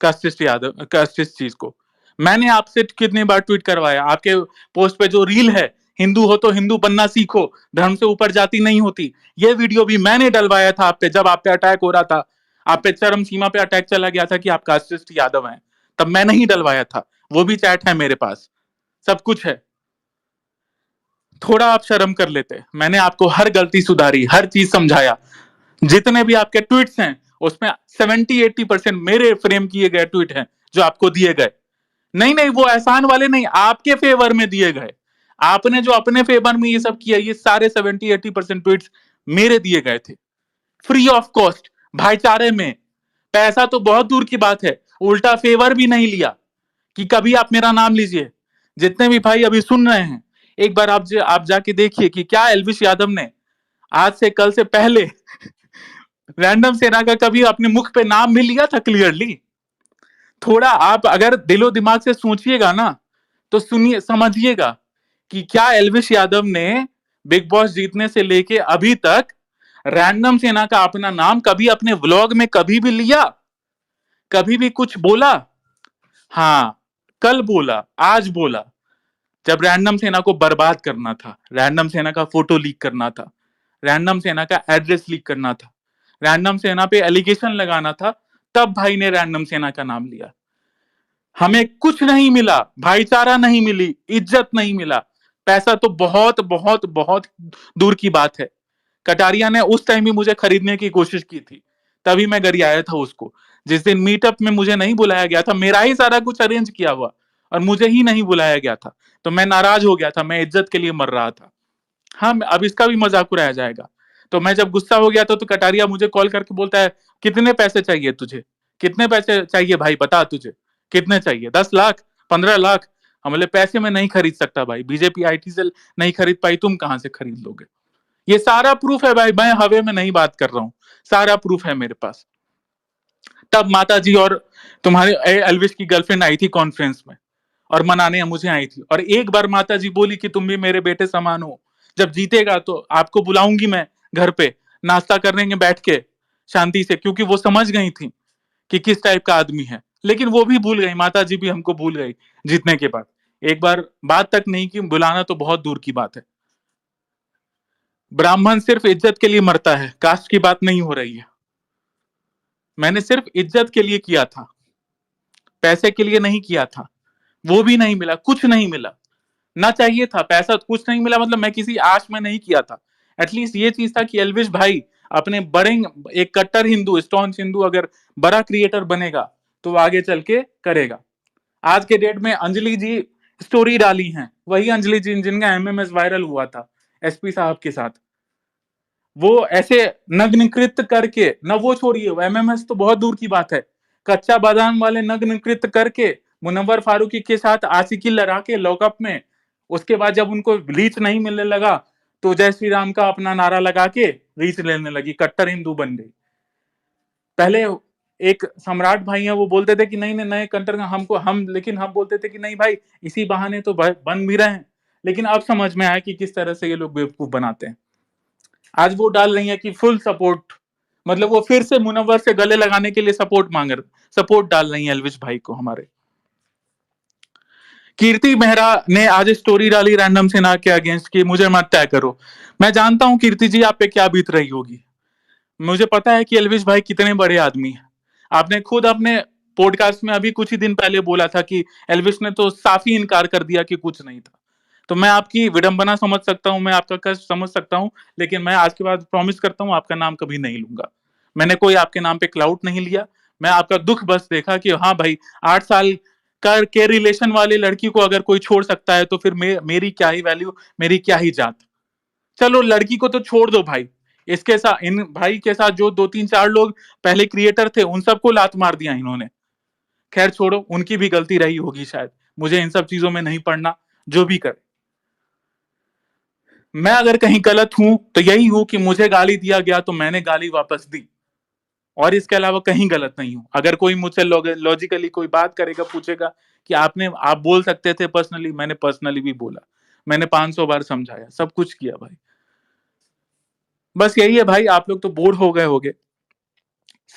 कास्टिस्ट यादव, कास्टिस्ट चीज को। मैंने आपसे कितनी बार ट्वीट करवाया, आपके पोस्ट पे जो रील है, हिंदू हो तो हिंदू बनना सीखो, धर्म से ऊपर जाति नहीं होती, ये वीडियो भी मैंने डलवाया था आप पे, जब आप पे अटैक हो रहा था, आप पे चरम सीमा पे अटैक चला गया था कि आप कास्टिस्ट यादव हैं, तब मैं नहीं डलवाया था, वो भी चैट है मेरे पास, सब कुछ है। थोड़ा आप शर्म कर लेते, मैंने आपको हर गलती सुधारी, हर चीज समझाया, जितने भी आपके ट्वीट्स हैं उसमें 70-80% मेरे फ्रेम किए गए ट्वीट हैं जो आपको दिए गए, नहीं नहीं वो एहसान वाले नहीं, आपके फेवर में दिए गए, आपने जो अपने फेवर में ये सब किया, ये सारे 70-80% ट्वीट्स मेरे दिए गए थे, फ्री ऑफ कॉस्ट, भाईचारे में। पैसा तो बहुत दूर की बात है, उल्टा फेवर भी नहीं लिया कि कभी आप मेरा नाम लीजिए। जितने भी भाई अभी सुन रहे हैं, एक बार आप जाके देखिए कि क्या एलविश यादव ने आज से कल से पहले रैंडम सेना का कभी अपने मुख पे नाम भी लिया था क्लियरली? थोड़ा आप अगर दिलो दिमाग से सोचिएगा ना, तो सुनिए, समझिएगा कि क्या एलविश यादव ने बिग बॉस जीतने से लेके अभी तक रैंडम सेना का अपना नाम कभी अपने व्लॉग में कभी भी लिया, कभी भी कुछ बोला? हाँ, कल बोला, आज बोला, जब रैंडम सेना को बर्बाद करना था, रैंडम सेना का फोटो लीक करना था, रैंडम सेना का एड्रेस लीक करना था, रैंडम सेना पे एलिगेशन लगाना था, तब भाई ने रैंडम सेना का नाम लिया। हमें कुछ नहीं मिला, भाईचारा नहीं मिली, इज्जत नहीं मिला, पैसा तो बहुत बहुत बहुत दूर की बात है। कटारिया ने उस टाइम भी मुझे खरीदने की कोशिश की थी, तभी मैं गरियाया था उसको। जिस दिन मीटअप में मुझे नहीं बुलाया गया था, मेरा ही सारा कुछ अरेंज किया हुआ, और मुझे ही नहीं बुलाया गया था, तो मैं नाराज हो गया था, मैं इज्जत के लिए मर रहा था। हाँ, अब इसका भी मजाक उड़ाया जाएगा। तो मैं जब गुस्सा हो गया था, तो कटारिया मुझे कॉल करके बोलता है, कितने पैसे चाहिए तुझे, कितने पैसे चाहिए भाई, बता तुझे कितने चाहिए, 10 लाख, 15 लाख। हम बोले पैसे में नहीं खरीद सकता भाई, बीजेपी आईटी सेल नहीं खरीद पाई, तुम कहां से खरीद लोगे। ये सारा प्रूफ है भाई, मैं हवे में नहीं बात कर रहा हूँ, सारा प्रूफ है मेरे पास। तब माता जी और तुम्हारे एल्विश की गर्लफ्रेंड आई थी कॉन्फ्रेंस में, और मनाने मुझे आई थी, और एक बार माता जी बोली कि तुम भी मेरे बेटे समान हो, जब जीतेगा तो आपको बुलाऊंगी मैं घर पे, नाश्ता करेंगे बैठ के शांति से, क्योंकि वो समझ गई थी कि किस टाइप का आदमी है। लेकिन वो भी भूल गई, माता जी भी हमको भूल गई जीतने के बाद, एक बार बात तक नहीं की, बुलाना तो बहुत दूर की बात है। ब्राह्मण सिर्फ इज्जत के लिए मरता है, कास्ट की बात नहीं हो रही है। मैंने सिर्फ इज्जत के लिए किया था, पैसे के लिए नहीं किया था, वो भी नहीं मिला, कुछ नहीं मिला। ना चाहिए था पैसा, कुछ नहीं मिला, मतलब मैं किसी आश में नहीं किया था। एटलीस्ट ये चीज था कि एल्विश भाई अपने बड़े, एक कट्टर हिंदू, स्टॉन्च हिंदू अगर बड़ा क्रिएटर बनेगा तो वो आगे चल के करेगा। आज के डेट में अंजलि जी स्टोरी डाली हैं, वही अंजलि जी जिनका एमएमएस वायरल हुआ था एसपी साहब के साथ, वो ऐसे नग्न कृत्य करके, न वो छोड़िए, एमएमएस तो बहुत दूर की बात है, कच्चा बादाम वाले नग्न कृत्य करके मुनव्वर फारूकी के साथ आशिकी लड़ा के लॉकअप में, उसके बाद जब उनको रीच नहीं मिलने लगा तो जय श्री राम का अपना नारा लगा के रीच लेने लगी, कट्टर हिंदू बन गई। पहले एक सम्राट भाई है, वो बोलते थे कि नहीं नहीं नए कंटर हमको, हम लेकिन हम बोलते थे कि नहीं भाई इसी बहाने तो बन भी रहे हैं। लेकिन अब समझ में आया कि किस तरह से ये लोग बेवकूफ बनाते हैं। आज वो डाल रही है कि फुल सपोर्ट, मतलब वो फिर से मुनव्वर से गले लगाने के लिए सपोर्ट मांग रहे, सपोर्ट डाल रही है एल्विश भाई को हमारे। कीर्ति मेहरा ने आज स्टोरी डाली रैंडम सेना के अगेंस्ट की, मुझे मत टैग करो। मैं जानता हूं कीर्ति जी आप पे क्या बीत रही होगी, मुझे पता है कि एल्विश भाई कितने बड़े आदमी हैं। आपने खुद अपने पॉडकास्ट में अभी कुछ ही दिन पहले बोला था कि एल्विश ने तो साफ ही इनकार कर दिया कि कुछ नहीं था। तो मैं आपकी विडंबना समझ सकता हूं, मैं आपका कष्ट समझ सकता हूं, लेकिन मैं आज के बाद प्रॉमिस करता हूं आपका नाम कभी नहीं लूंगा। मैंने कोई आपके नाम पे क्लाउड नहीं लिया, मैं आपका दुख बस देखा कि हाँ भाई 8 साल के रिलेशन वाली लड़की को अगर कोई छोड़ सकता है तो फिर मेरी क्या ही वैल्यू, मेरी क्या ही जात। चलो लड़की को तो छोड़ दो भाई, इसके साथ इन भाई के साथ जो 2 3 4 लोग पहले क्रिएटर थे उन सबको लात मार दिया इन्होंने। खैर छोड़ो, उनकी भी गलती रही होगी शायद, मुझे इन सब चीजों में नहीं पड़ना, जो भी करे। मैं अगर कहीं गलत हूं तो यही हूं कि मुझे गाली दिया गया तो मैंने गाली वापस दी, और इसके अलावा कहीं गलत नहीं हूं। अगर कोई मुझसे लॉजिकली कोई बात करेगा, पूछेगा कि आप बोल सकते थे पर्सनली, मैंने पर्सनली भी बोला, मैंने 500 बार समझाया, सब कुछ किया भाई। बस यही है भाई, आप लोग तो बोर हो गए होगे।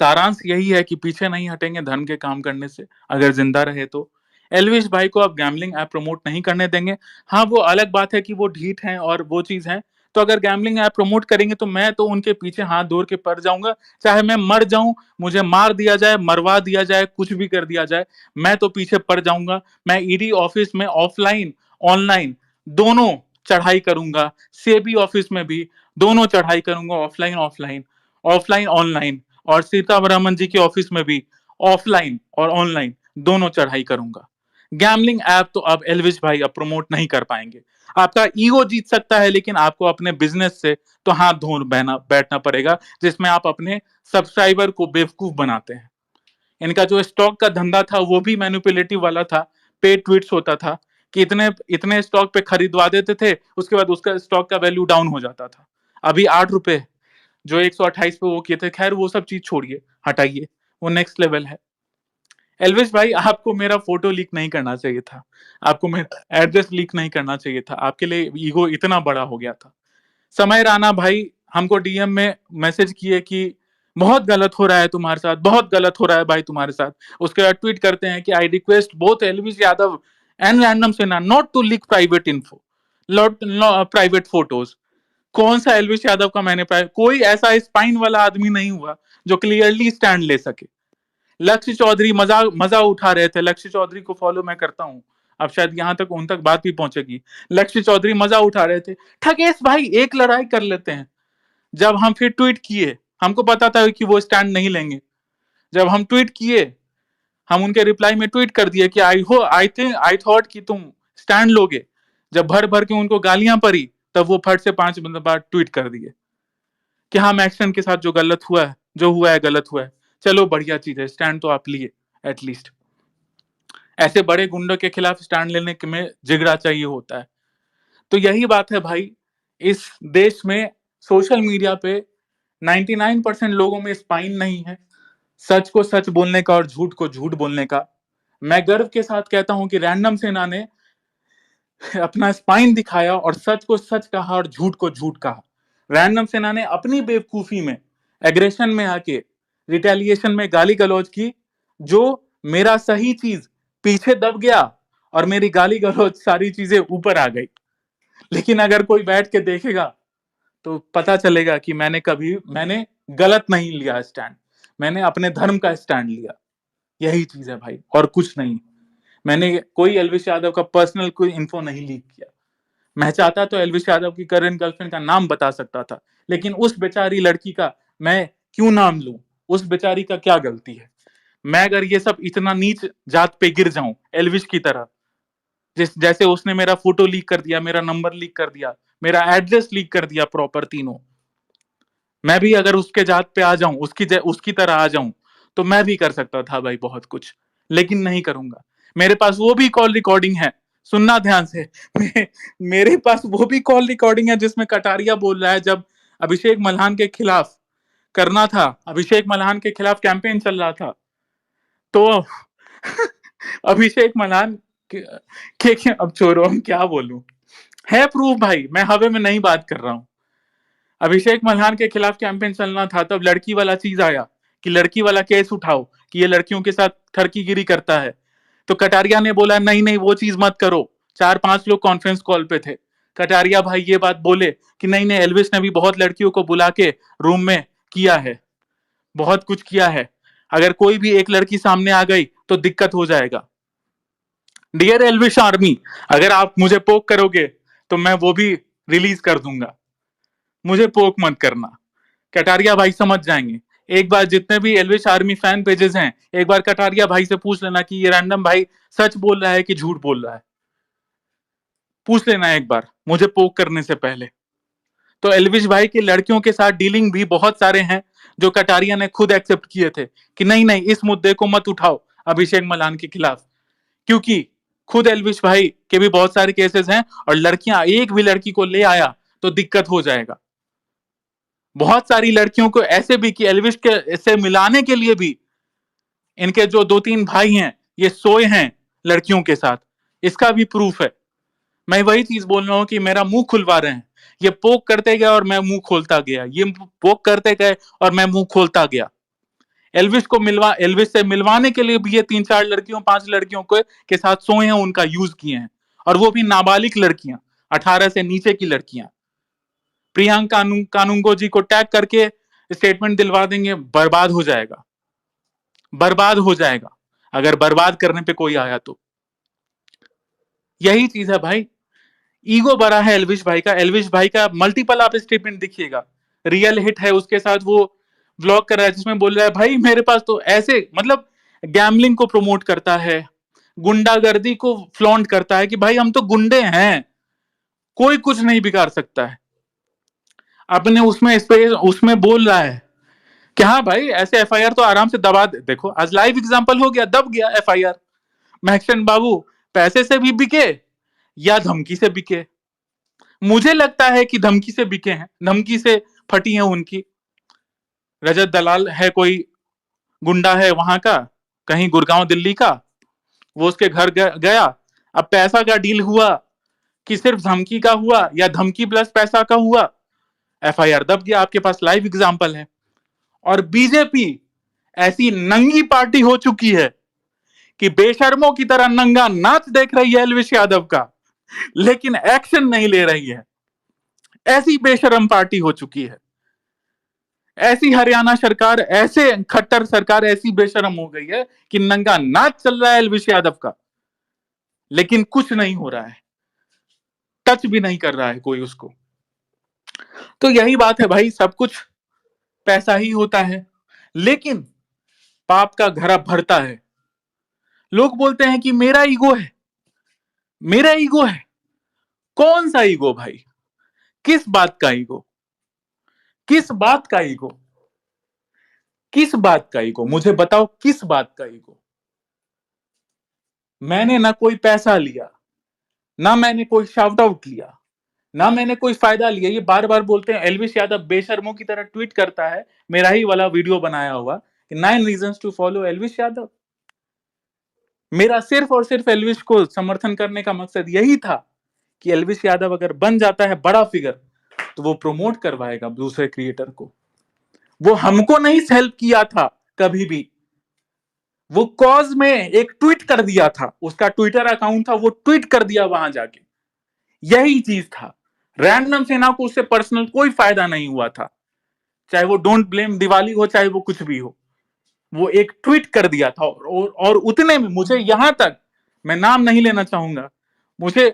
सारांश यही है कि पीछे नहीं हटेंगे धर्म के काम करने से, अगर जिंदा रहे तो। एल्विश भाई को अब गैम्बलिंग ऐप प्रमोट नहीं करने देंगे। हाँ वो अलग बात है कि वो ढीठ हैं और वो चीज है, तो अगर गैम्बलिंग ऐप प्रमोट करेंगे तो मैं तो उनके पीछे हाथ धोर के पड़ जाऊंगा, चाहे मैं मर जाऊं, मुझे मार दिया जाए, मरवा दिया जाए, कुछ भी कर दिया जाए, मैं तो पीछे पड़ जाऊंगा। मैं ईडी ऑफिस में ऑफलाइन ऑनलाइन दोनों चढ़ाई करूंगा, सेबी ऑफिस में भी दोनों चढ़ाई करूंगा, ऑफलाइन ऑफलाइन, ऑफलाइन ऑनलाइन, और सीतारामन जी के ऑफिस में भी ऑफलाइन और ऑनलाइन दोनों चढ़ाई करूंगा। गैमलिंग ऐप तो अब एल्विश भाई अब प्रमोट नहीं कर पाएंगे। आपका ईगो जीत सकता है, लेकिन आपको अपने बिजनेस से तो हाथ धो बैठना पड़ेगा, जिसमें आप अपने सब्सक्राइबर को बेवकूफ बनाते हैं। इनका जो स्टॉक का धंधा था वो भी मैनिपुलेटिव वाला था, पेड ट्वीट्स होता था कि इतने इतने स्टॉक पे खरीदवा देते थे, उसके बाद उसका स्टॉक का वैल्यू डाउन हो जाता था। अभी 8 रुपए जो 128 पे वो किए थे, खैर वो सब चीज छोड़िए, हटाइए, वो नेक्स्ट लेवल है। एल्विश भाई आपको मेरा फोटो लीक नहीं करना चाहिए था, आपको मेरा एड्रेस लीक नहीं करना चाहिए था, आपके लिए ईगो इतना बड़ा हो गया था। समय राणा भाई हमको डीएम में मैसेज किए कि बहुत गलत हो रहा है तुम्हारे साथ, बहुत गलत हो रहा है भाई तुम्हारे साथ। उसके बाद ट्वीट करते हैं कि I request both Elvish Yadav and random Sena not to leak private info, private photos. कौन सा एलविश यादव का मैंने कोई ऐसा स्पाइन वाला आदमी नहीं हुआ जो क्लियरली स्टैंड ले सके। लक्ष्य चौधरी मजा मजा उठा रहे थे। लक्ष्य चौधरी को फॉलो मैं करता हूं, अब शायद यहां तक उन तक बात भी पहुंचेगी। लक्ष्य चौधरी मजा उठा रहे थे, ठगेश भाई एक लड़ाई कर लेते हैं। जब हम फिर ट्वीट किए, हमको पता था कि वो स्टैंड नहीं लेंगे। जब हम ट्वीट किए, हम उनके रिप्लाई में ट्वीट कर दिए कि आई थॉट कि तुम स्टैंड लोगे। जब भर भर के उनको गालियां पड़ी, तब वो फट से 5 मिनट बाद ट्वीट कर दिए कि हम एक्शन के साथ जो गलत हुआ है, जो हुआ है गलत हुआ है। चलो बढ़िया चीज है, स्टैंड तो आप लिए एटलीस्ट। ऐसे बड़े गुंडों के खिलाफ स्टैंड लेने में जिगरा चाहिए होता है। तो यही बात है भाई, इस देश में सोशल मीडिया पे 99% लोगों में स्पाइन नहीं है, सच को सच बोलने का और झूठ को झूठ बोलने का। मैं गर्व के साथ कहता हूं कि रैंडम सेना ने अपना स्पाइन दिखाया और सच को सच कहा और झूठ को झूठ कहा। रैंडम सेना ने अपनी बेवकूफी में, एग्रेशन में आके, रिटेलिएशन में गाली गलौज की, जो मेरा सही चीज पीछे दब गया और मेरी गाली गलौज सारी चीजें ऊपर आ गई। लेकिन अगर कोई बैठ के देखेगा तो पता चलेगा कि मैंने गलत नहीं लिया स्टैंड, मैंने अपने धर्म का स्टैंड लिया। यही चीज है भाई, और कुछ नहीं। मैंने कोई एलविश यादव का पर्सनल कोई इन्फो नहीं लीक किया। मैं चाहता तो एलविश यादव की करंट गर्लफ्रेंड का नाम बता सकता था, लेकिन उस बेचारी लड़की का मैं क्यों नाम लूं? उस बेचारी का क्या गलती है? मैं अगर ये सब इतना नीच जात पे गिर जाऊं एलविश की तरह, जैसे उसने मेरा फोटो लीक कर दिया, मेरा नंबर लीक कर दिया, मेरा एड्रेस लीक कर दिया प्रॉपर तीनों, मैं भी अगर उसके जात पे आ जाऊं, उसकी तरह आ जाऊं, तो मैं भी कर सकता था भाई बहुत कुछ, लेकिन नहीं करूंगा। मेरे पास वो भी कॉल रिकॉर्डिंग है, सुनना ध्यान से। मेरे पास वो भी कॉल रिकॉर्डिंग है जिसमें कटारिया बोल रहा है, जब अभिषेक मल्हान के खिलाफ करना था, अभिषेक मल्हान के खिलाफ कैंपेन चल रहा था, तो अभिषेक मल्हान अब छोड़ो, हम क्या बोलूं, है प्रूफ भाई, मैं हवे में नहीं बात कर रहा हूं। अभिषेक मल्हान के खिलाफ कैंपेन चलना था, तब लड़की वाला चीज आया कि लड़की वाला केस उठाओ कि ये लड़कियों के साथ ठरकीगिरी करता है। तो कटारिया ने बोला नहीं नहीं वो चीज मत करो। 4-5 लोग कॉन्फ्रेंस कॉल पे थे। कटारिया भाई ये बात बोले कि नहीं नहीं, एल्विस ने भी बहुत लड़कियों को बुला के रूम में किया है, बहुत कुछ किया है, अगर कोई भी एक लड़की सामने आ गई तो दिक्कत हो जाएगा। डियर एल्विश आर्मी, अगर आप मुझे पोक करोगे तो मैं वो भी रिलीज कर दूंगा, मुझे पोक मत करना। कटारिया भाई समझ जाएंगे। एक बार जितने भी एल्विश आर्मी फैन पेजेस हैं, एक बार कटारिया भाई से पूछ लेना कि ये रैंडम भाई सच बोल रहा है कि झूठ बोल रहा है, पूछ लेना एक बार मुझे पोक करने से पहले। तो एल्विश भाई की लड़कियों के साथ डीलिंग भी बहुत सारे हैं जो कटारिया ने खुद एक्सेप्ट किए थे कि नहीं नहीं इस मुद्दे को मत उठाओ अभिषेक मलान के खिलाफ, क्योंकि खुद एल्विश भाई के भी बहुत सारे केसेस हैं और लड़कियां, एक भी लड़की को ले आया तो दिक्कत हो जाएगा। बहुत सारी लड़कियों को ऐसे भी कि एल्विश के से मिलाने के लिए भी इनके जो 2-3 भाई हैं ये सोए हैं लड़कियों के साथ, इसका भी प्रूफ है। मैं वही चीज बोल रहा हूं कि मेरा मुंह खुलवा रहे हैं, ये पोक करते गए और मैं मुंह खोलता गया, ये पोक करते गए और मैं मुंह खोलता गया। एल्विस से मिलवाने के लिए भी ये 3-4 लड़कियों 5 लड़कियों के साथ सोए हैं, उनका यूज किए हैं, और वो भी नाबालिग लड़कियां, 18 से नीचे की लड़कियां। प्रियंका कानूंगो जी को टैग करके स्टेटमेंट दिलवा देंगे, बर्बाद हो जाएगा, बर्बाद हो जाएगा अगर बर्बाद करने पे कोई आया तो। यही चीज है भाई, ईगो बड़ा है एल्विश भाई का। एल्विश भाई का मल्टीपल आप स्टेटमेंट दिखिएगा, रियल हिट है उसके साथ वो व्लॉग कर रहा है जिसमें बोल रहा है भाई मेरे पास तो ऐसे, मतलब गैम्बलिंग को प्रमोट करता है, गुंडागर्दी को फ्लॉन्ट करता है कि भाई हम तो गुंडे हैं, कोई कुछ नहीं बिगाड़ सकता है। अपने उसमें बोल रहा है कि हाँ भाई ऐसे एफआईआर तो आराम से दबा दे। देखो आज लाइव एग्जांपल हो गया, दब गया एफआईआर। महसन बाबू पैसे से भी बिके या धमकी से बिके, मुझे लगता है कि धमकी से बिके हैं, धमकी से फटी है उनकी। रजत दलाल है, कोई गुंडा है वहां का, कहीं गुड़गांव दिल्ली का, वो उसके घर गया। अब पैसा का डील हुआ कि सिर्फ धमकी का हुआ या धमकी प्लस पैसा का हुआ, एफआईआर दब गया। आपके पास लाइव एग्जांपल है। और बीजेपी ऐसी नंगी पार्टी हो चुकी है कि बेशर्मों की तरह नंगा नाच देख रही है एलविश यादव का, लेकिन एक्शन नहीं ले रही है। ऐसी बेशरम पार्टी हो चुकी है, ऐसी हरियाणा सरकार, ऐसे खट्टर सरकार ऐसी बेशरम हो गई है कि नंगा नाच चल रहा है एलविश यादव का, लेकिन कुछ नहीं हो रहा है, टच भी नहीं कर रहा है कोई उसको। तो यही बात है भाई, सब कुछ पैसा ही होता है, लेकिन पाप का घड़ा भरता है। लोग बोलते हैं कि मेरा ईगो है, मेरा ईगो है। कौन सा ईगो भाई? किस बात का ईगो? किस बात का ईगो? किस बात का ईगो? मुझे बताओ, किस बात का ईगो? मैंने ना कोई पैसा लिया, ना मैंने कोई शाउट आउट लिया, ना मैंने कोई फायदा लिया। ये बार बार बोलते हैं एलविश यादव बेशर्मों की तरह ट्वीट करता है, मेरा ही वाला वीडियो बनाया हुआ कि 9 reasons to follow Elvish Yadav. मेरा सिर्फ और सिर्फ एलविश को समर्थन करने का मकसद यही था कि एलविश यादव अगर बन जाता है बड़ा फिगर, तो वो प्रमोट करवाएगा दूसरे क्रिएटर को। वो हमको नहीं हेल्प किया था कभी भी, वो कॉज में एक ट्वीट कर दिया था, उसका ट्विटर अकाउंट था, वो ट्वीट कर दिया वहां जाके, यही चीज था। रैंडम सेना को उससे पर्सनल कोई फायदा नहीं हुआ था, चाहे वो डोंट ब्लेम दिवाली हो, चाहे वो कुछ भी हो। वो एक ट्वीट कर दिया था, और उतने में मुझे यहां तक, मैं नाम नहीं लेना चाहूंगा, मुझे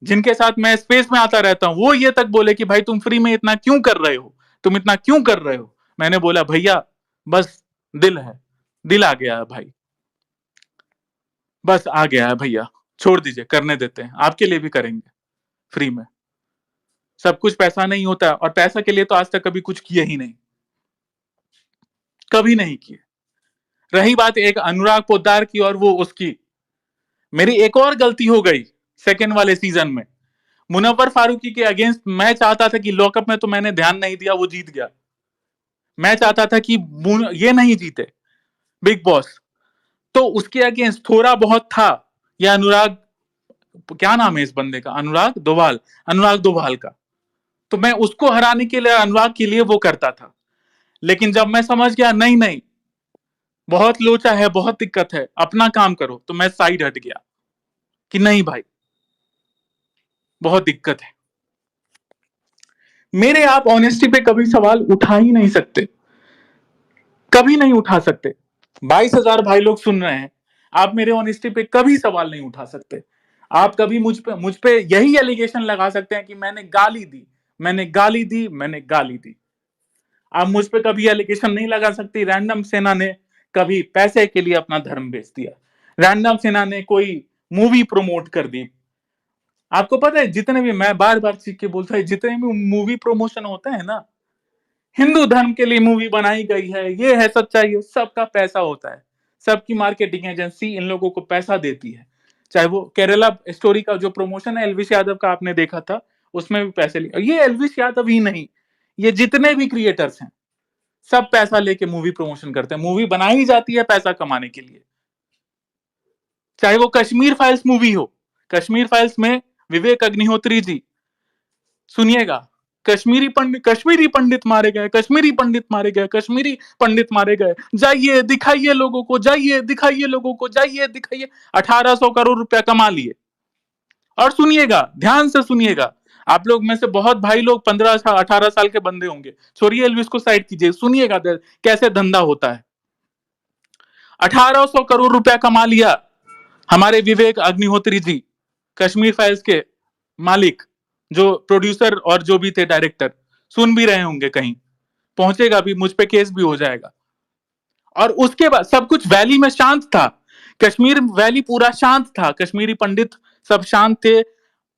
जिनके साथ मैं स्पेस में आता रहता हूं, वो ये तक बोले कि भाई तुम फ्री में इतना क्यों कर रहे हो, तुम इतना क्यों कर रहे हो। मैंने बोला भैया बस दिल है, दिल आ गया है भाई, बस आ गया है भैया, छोड़ दीजिए, करने देते हैं, आपके लिए भी करेंगे फ्री में। सब कुछ पैसा नहीं होता, और पैसा के लिए तो आज तक कभी कुछ किए ही नहीं, कभी नहीं किए। रही बात एक अनुराग पोद्दार की और वो उसकी, मेरी एक और गलती हो गई सेकेंड वाले सीजन में। मुनव्वर फारूकी के अगेंस्ट मैं चाहता था कि लॉकअप में तो मैंने ध्यान नहीं दिया, वो जीत गया। मैं चाहता था कि ये नहीं जीते बिग बॉस, तो उसके अगेंस्ट थोड़ा बहुत था। ये अनुराग, क्या नाम है इस बंदे का, अनुराग दोभाल, अनुराग दोभाल का, तो मैं उसको हराने के लिए, अनुराग के लिए वो करता था। लेकिन जब मैं समझ गया नहीं नहीं बहुत लोचा है, बहुत दिक्कत है, अपना काम करो, तो मैं साइड हट गया कि नहीं भाई बहुत दिक्कत है। मेरे आप ऑनेस्टी पे कभी सवाल उठा ही नहीं सकते, कभी नहीं उठा सकते। 22,000 भाई लोग सुन रहे हैं, आप मेरे ऑनेस्टी पे कभी सवाल नहीं उठा सकते। आप कभी मुझ पे यही एलिगेशन लगा सकते हैं कि मैंने गाली दी, मैंने गाली दी, मैंने गाली दी। आप मुझ पे कभी एलिगेशन नहीं लगा सकती रैंडम सेना ने कभी पैसे के लिए अपना धर्म बेच दिया, रैंडम सेना ने कोई मूवी प्रमोट कर दी। आपको पता है जितने भी, मैं बार बार चीख के बोलता है, जितने भी मूवी प्रमोशन होते हैं ना, हिंदू धर्म के लिए मूवी बनाई गई है, ये है सच्चाई है, सबका पैसा होता है, सबकी मार्केटिंग एजेंसी इन लोगों को पैसा देती है। चाहे वो केरला स्टोरी का जो प्रमोशन है एलविश यादव का आपने देखा था, उसमें भी पैसे लिए। ये एलविश यादव ही नहीं, ये जितने भी क्रिएटर्स हैं सब पैसा लेके मूवी प्रमोशन करते हैं। मूवी बनाई जाती है पैसा कमाने के लिए। चाहे वो कश्मीर फाइल्स मूवी हो, कश्मीर फाइल्स में विवेक अग्निहोत्री जी, सुनिएगा, कश्मीरी पंडित मारे गए, कश्मीरी पंडित मारे गए, कश्मीरी पंडित मारे गए, जाइए दिखाइए लोगों को, जाइए दिखाइए लोगों को, जाइए दिखाइए। 1800 करोड़ रुपया कमा लिए। और सुनिएगा, ध्यान से सुनिएगा, आप लोग में से बहुत भाई लोग 15-18 साल के बंदे होंगे, छोड़िए एलविस को साइड कीजिए, सुनिएगा कैसे धंधा होता है। 1800 करोड़ रुपया कमा लिया हमारे विवेक अग्निहोत्री जी, कश्मीर फाइल्स के मालिक, जो प्रोड्यूसर और जो भी थे डायरेक्टर, सुन भी रहे होंगे, कहीं पहुंचेगा भी, मुझ पे केस भी हो जाएगा। और उसके बाद सब कुछ वैली में शांत था, कश्मीर वैली पूरा शांत था, कश्मीरी पंडित सब शांत थे,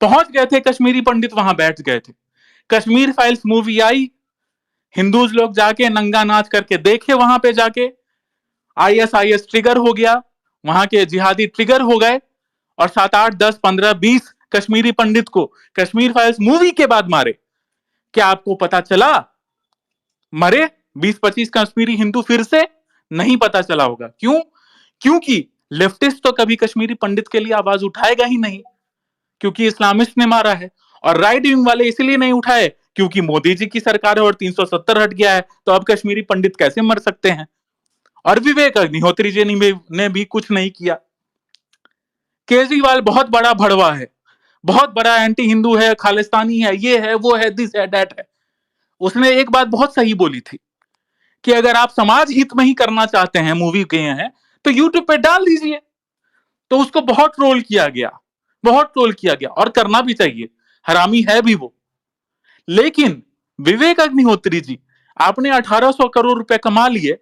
पहुंच गए थे कश्मीरी पंडित, वहां बैठ गए थे। कश्मीर फाइल्स मूवी आई, हिंदूज लोग जाके नंगा नाच करके देखे, वहां पे जाके आईएसआईएस ट्रिगर हो गया, वहां के जिहादी ट्रिगर हो गए, और 7, 8, 10, 15, 20 कश्मीरी पंडित को कश्मीर फाइल्स मूवी के बाद मारे। क्या आपको पता चला मरे 20-25 कश्मीरी हिंदू फिर से? नहीं पता चला होगा। क्यों? क्योंकि लेफ्टिस्ट तो कभी कश्मीरी पंडित के लिए आवाज उठाएगा ही नहीं, क्योंकि इस्लामिस्ट ने मारा है। और राइट विंग वाले इसलिए नहीं उठाए क्योंकि मोदी जी की सरकार है और 370 हट गया है, तो अब कश्मीरी पंडित कैसे मर सकते हैं। और विवेक अग्निहोत्री जी ने भी कुछ नहीं किया। केजरीवाल बहुत बड़ा भड़वा है, बहुत बड़ा एंटी हिंदू है, खालिस्तानी है, ये है, वो है, दिस है, दैट है। उसने एक बात बहुत सही बोली थी कि अगर आप समाज हित में ही करना चाहते हैं, मूवी गए हैं, तो यूट्यूब पे डाल दीजिए। तो उसको बहुत ट्रोल किया गया, बहुत ट्रोल किया गया, और करना भी चाहिए, हरामी है भी वो। लेकिन विवेक अग्निहोत्री जी, आपने 1800 करोड़ रुपए कमा लिए,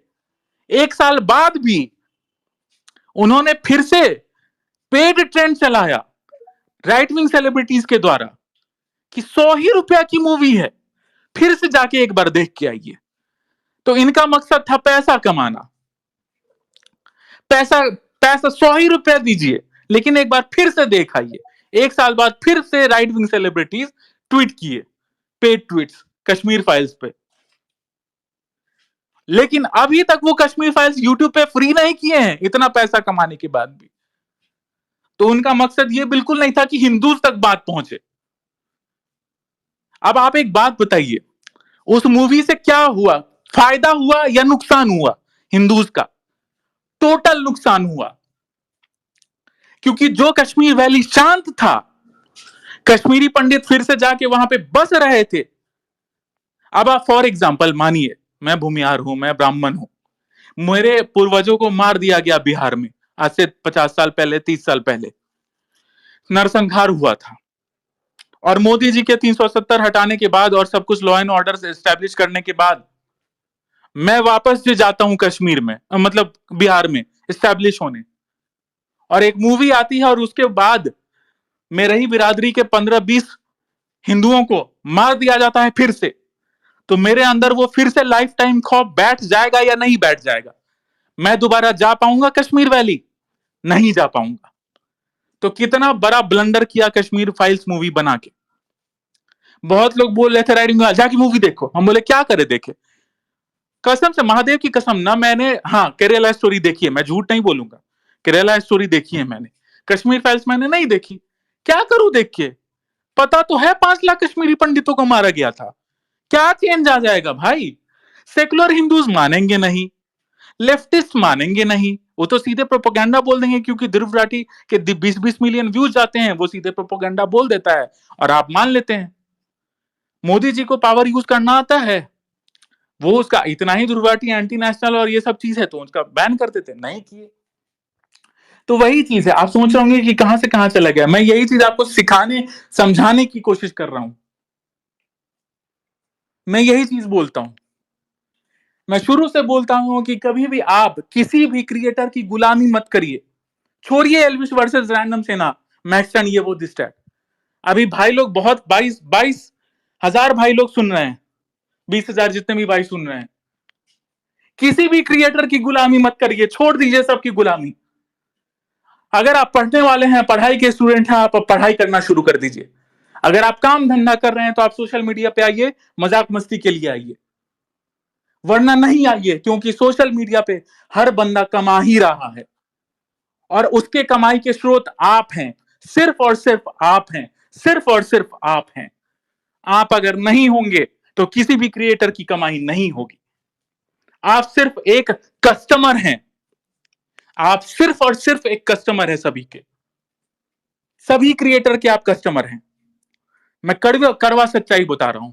एक साल बाद भी उन्होंने फिर से पेड ट्रेंड चलाया राइट विंग सेलिब्रिटीज के द्वारा कि 100 ही रुपया की मूवी है, फिर से जाके एक बार देख के आइए। तो इनका मकसद था पैसा कमाना, पैसा पैसा 100 ही रुपया दीजिए, लेकिन एक बार फिर से देख आइए। एक साल बाद फिर से राइट विंग सेलिब्रिटीज ट्वीट किए, पेड ट्वीट्स कश्मीर फाइल्स पे। लेकिन अभी तक वो कश्मीर फाइल्स यूट्यूब पे फ्री नहीं किए हैं, इतना पैसा कमाने के बाद भी। तो उनका मकसद ये बिल्कुल नहीं था कि हिंदूज तक बात पहुंचे। अब आप एक बात बताइए, उस मूवी से क्या हुआ, फायदा हुआ या नुकसान हुआ हिंदूज का? टोटल नुकसान हुआ, क्योंकि जो कश्मीर वैली शांत था, कश्मीरी पंडित फिर से जाके वहां पे बस रहे थे। अब आप फॉर एग्जाम्पल मानिए, मैं भूमिहार हूं, मैं ब्राह्मण हूं, मेरे पूर्वजों को मार दिया गया बिहार में आज से 50 साल पहले, 30 साल पहले नरसंहार हुआ था, और मोदी जी के 370 हटाने के बाद और सब कुछ लॉ एंड ऑर्डर एस्टेब्लिश करने के बाद मैं वापस जो जाता हूं कश्मीर में, मतलब बिहार में एस्टेब्लिश होने, और एक मूवी आती है और उसके बाद मेरे ही बिरादरी के 15-20 हिंदुओं को मार दिया जाता है फिर से, तो मेरे अंदर वो फिर से लाइफ टाइम खौफ बैठ जाएगा या नहीं बैठ जाएगा? मैं दोबारा जा पाऊंगा कश्मीर वैली? नहीं जा पाऊंगा। तो कितना बड़ा ब्लंडर किया कश्मीर फाइल्स मूवी बना के। बहुत लोग बोल रहे थे राइडिंग जाके मूवी देखो, हम बोले क्या करे देखे, कसम से महादेव की कसम ना, मैंने हाँ केरला स्टोरी देखी है, मैं झूठ नहीं बोलूंगा, केरला स्टोरी देखी है मैंने, कश्मीर फाइल्स मैंने नहीं देखी। क्या करूं देख के? पता तो है 5 लाख कश्मीरी पंडितों को मारा गया था, क्या चेंज आ जाएगा भाई? सेकुलर हिंदूज मानेंगे नहीं, लेफ्टिस्ट मानेंगे नहीं, वो तो सीधे प्रोपोगंडा बोल देंगे, क्योंकि ध्रुव राठी के 20-20 मिलियन व्यूज जाते हैं, वो सीधे प्रोपोगंडा बोल देता है और आप मान लेते हैं। मोदी जी को पावर यूज करना आता है, वो उसका इतना ही ध्रुव राठी एंटी नेशनल और ये सब चीज है तो उसका बैन कर देते, नहीं किए। तो वही चीज है, आप सोच रहे होंगे कि कहां से कहां चला गया, मैं यही चीज आपको सिखाने समझाने की कोशिश कर रहा हूं। मैं यही चीज बोलता हूं, मैं शुरू से बोलता हूं कि कभी भी आप किसी भी क्रिएटर की गुलामी मत करिए। छोड़िए एल्विश वर्सेस रैंडम सेना, मैक्सन, ये वो दिस टैट। अभी भाई लोग बहुत 22,000 भाई लोग सुन रहे हैं, 20,000 जितने भी भाई सुन रहे हैं, किसी भी क्रिएटर की गुलामी मत करिए, छोड़ दीजिए सबकी गुलामी। अगर आप पढ़ने वाले हैं, पढ़ाई के स्टूडेंट हैं, आप पढ़ाई करना शुरू कर दीजिए। अगर आप काम धंधा कर रहे हैं तो आप सोशल मीडिया पे आइए, मजाक मस्ती के लिए आइए, वरना नहीं आइए, क्योंकि सोशल मीडिया पे हर बंदा कमा ही रहा है और उसके कमाई के स्रोत आप हैं, सिर्फ और सिर्फ आप हैं, सिर्फ और सिर्फ आप हैं। आप अगर नहीं होंगे तो किसी भी क्रिएटर की कमाई नहीं होगी। आप सिर्फ एक कस्टमर हैं, आप सिर्फ और सिर्फ एक कस्टमर है सभी के, सभी क्रिएटर के आप कस्टमर हैं। मैं करवा सच्चाई बता रहा हूं।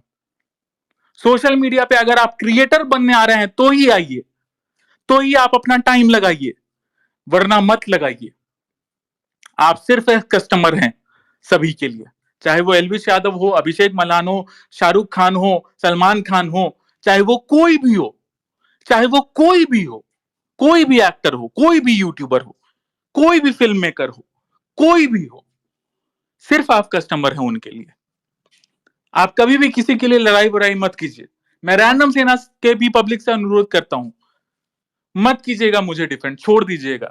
सोशल मीडिया पे अगर आप क्रिएटर बनने आ रहे हैं तो ही आइए, तो ही आप अपना टाइम लगाइए, वरना मत लगाइए। आप सिर्फ एक कस्टमर हैं सभी के लिए, चाहे वो एलविश यादव हो, अभिषेक मलान हो, शाहरुख खान हो, सलमान खान हो, चाहे वो कोई भी हो, चाहे वो कोई भी हो, कोई भी एक्टर हो, कोई भी यूट्यूबर हो, कोई भी फिल्म मेकर हो, कोई भी हो, सिर्फ आप कस्टमर हैं उनके लिए। आप कभी भी किसी के लिए लड़ाई बुराई मत कीजिए। मैं रैंडम सेना के भी पब्लिक से अनुरोध करता हूं, मत कीजिएगा मुझे डिफेंड, छोड़ दीजिएगा।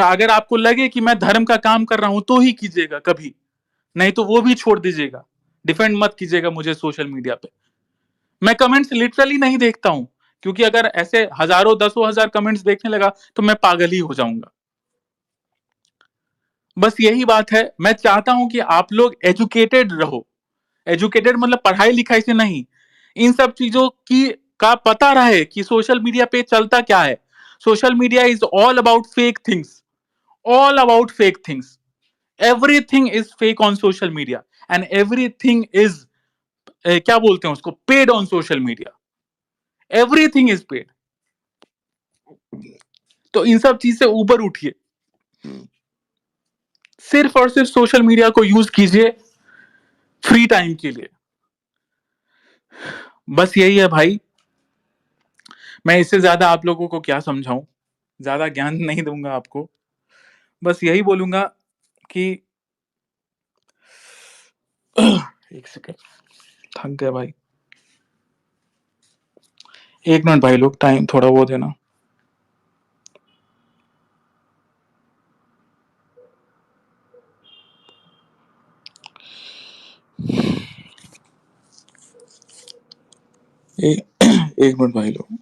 अगर आपको लगे कि मैं धर्म का काम कर रहा हूं तो ही कीजिएगा कभी, नहीं तो वो भी छोड़ दीजिएगा। डिफेंड मत कीजिएगा मुझे सोशल मीडिया पे। मैं कमेंट्स लिटरली नहीं देखता हूं, क्योंकि अगर ऐसे हजारों 10,000 कमेंट्स देखने लगा तो मैं पागल ही हो जाऊंगा। बस यही बात है, मैं चाहता हूं कि आप लोग एजुकेटेड रहो। एजुकेटेड मतलब पढ़ाई लिखाई से नहीं, इन सब चीजों की का पता रहे कि सोशल मीडिया पे चलता क्या है। Social media is all about fake things, all about fake things. Everything is fake on social media and everything is क्या बोलते हैं उसको, paid on social media. Everything is paid. तो इन सब चीज से ऊपर उठिए. सिर्फ और सिर्फ सोशल मीडिया को यूज कीजिए फ्री टाइम के लिए. बस यही है भाई. मैं इससे ज्यादा आप लोगों को क्या समझाऊं, ज्यादा ज्ञान नहीं दूंगा आपको. बस यही बोलूंगा कि एक सेकेंड, थक गया भाई. एक मिनट भाई लोग, टाइम थोड़ा वो देना. एक मिनट भाई लोग.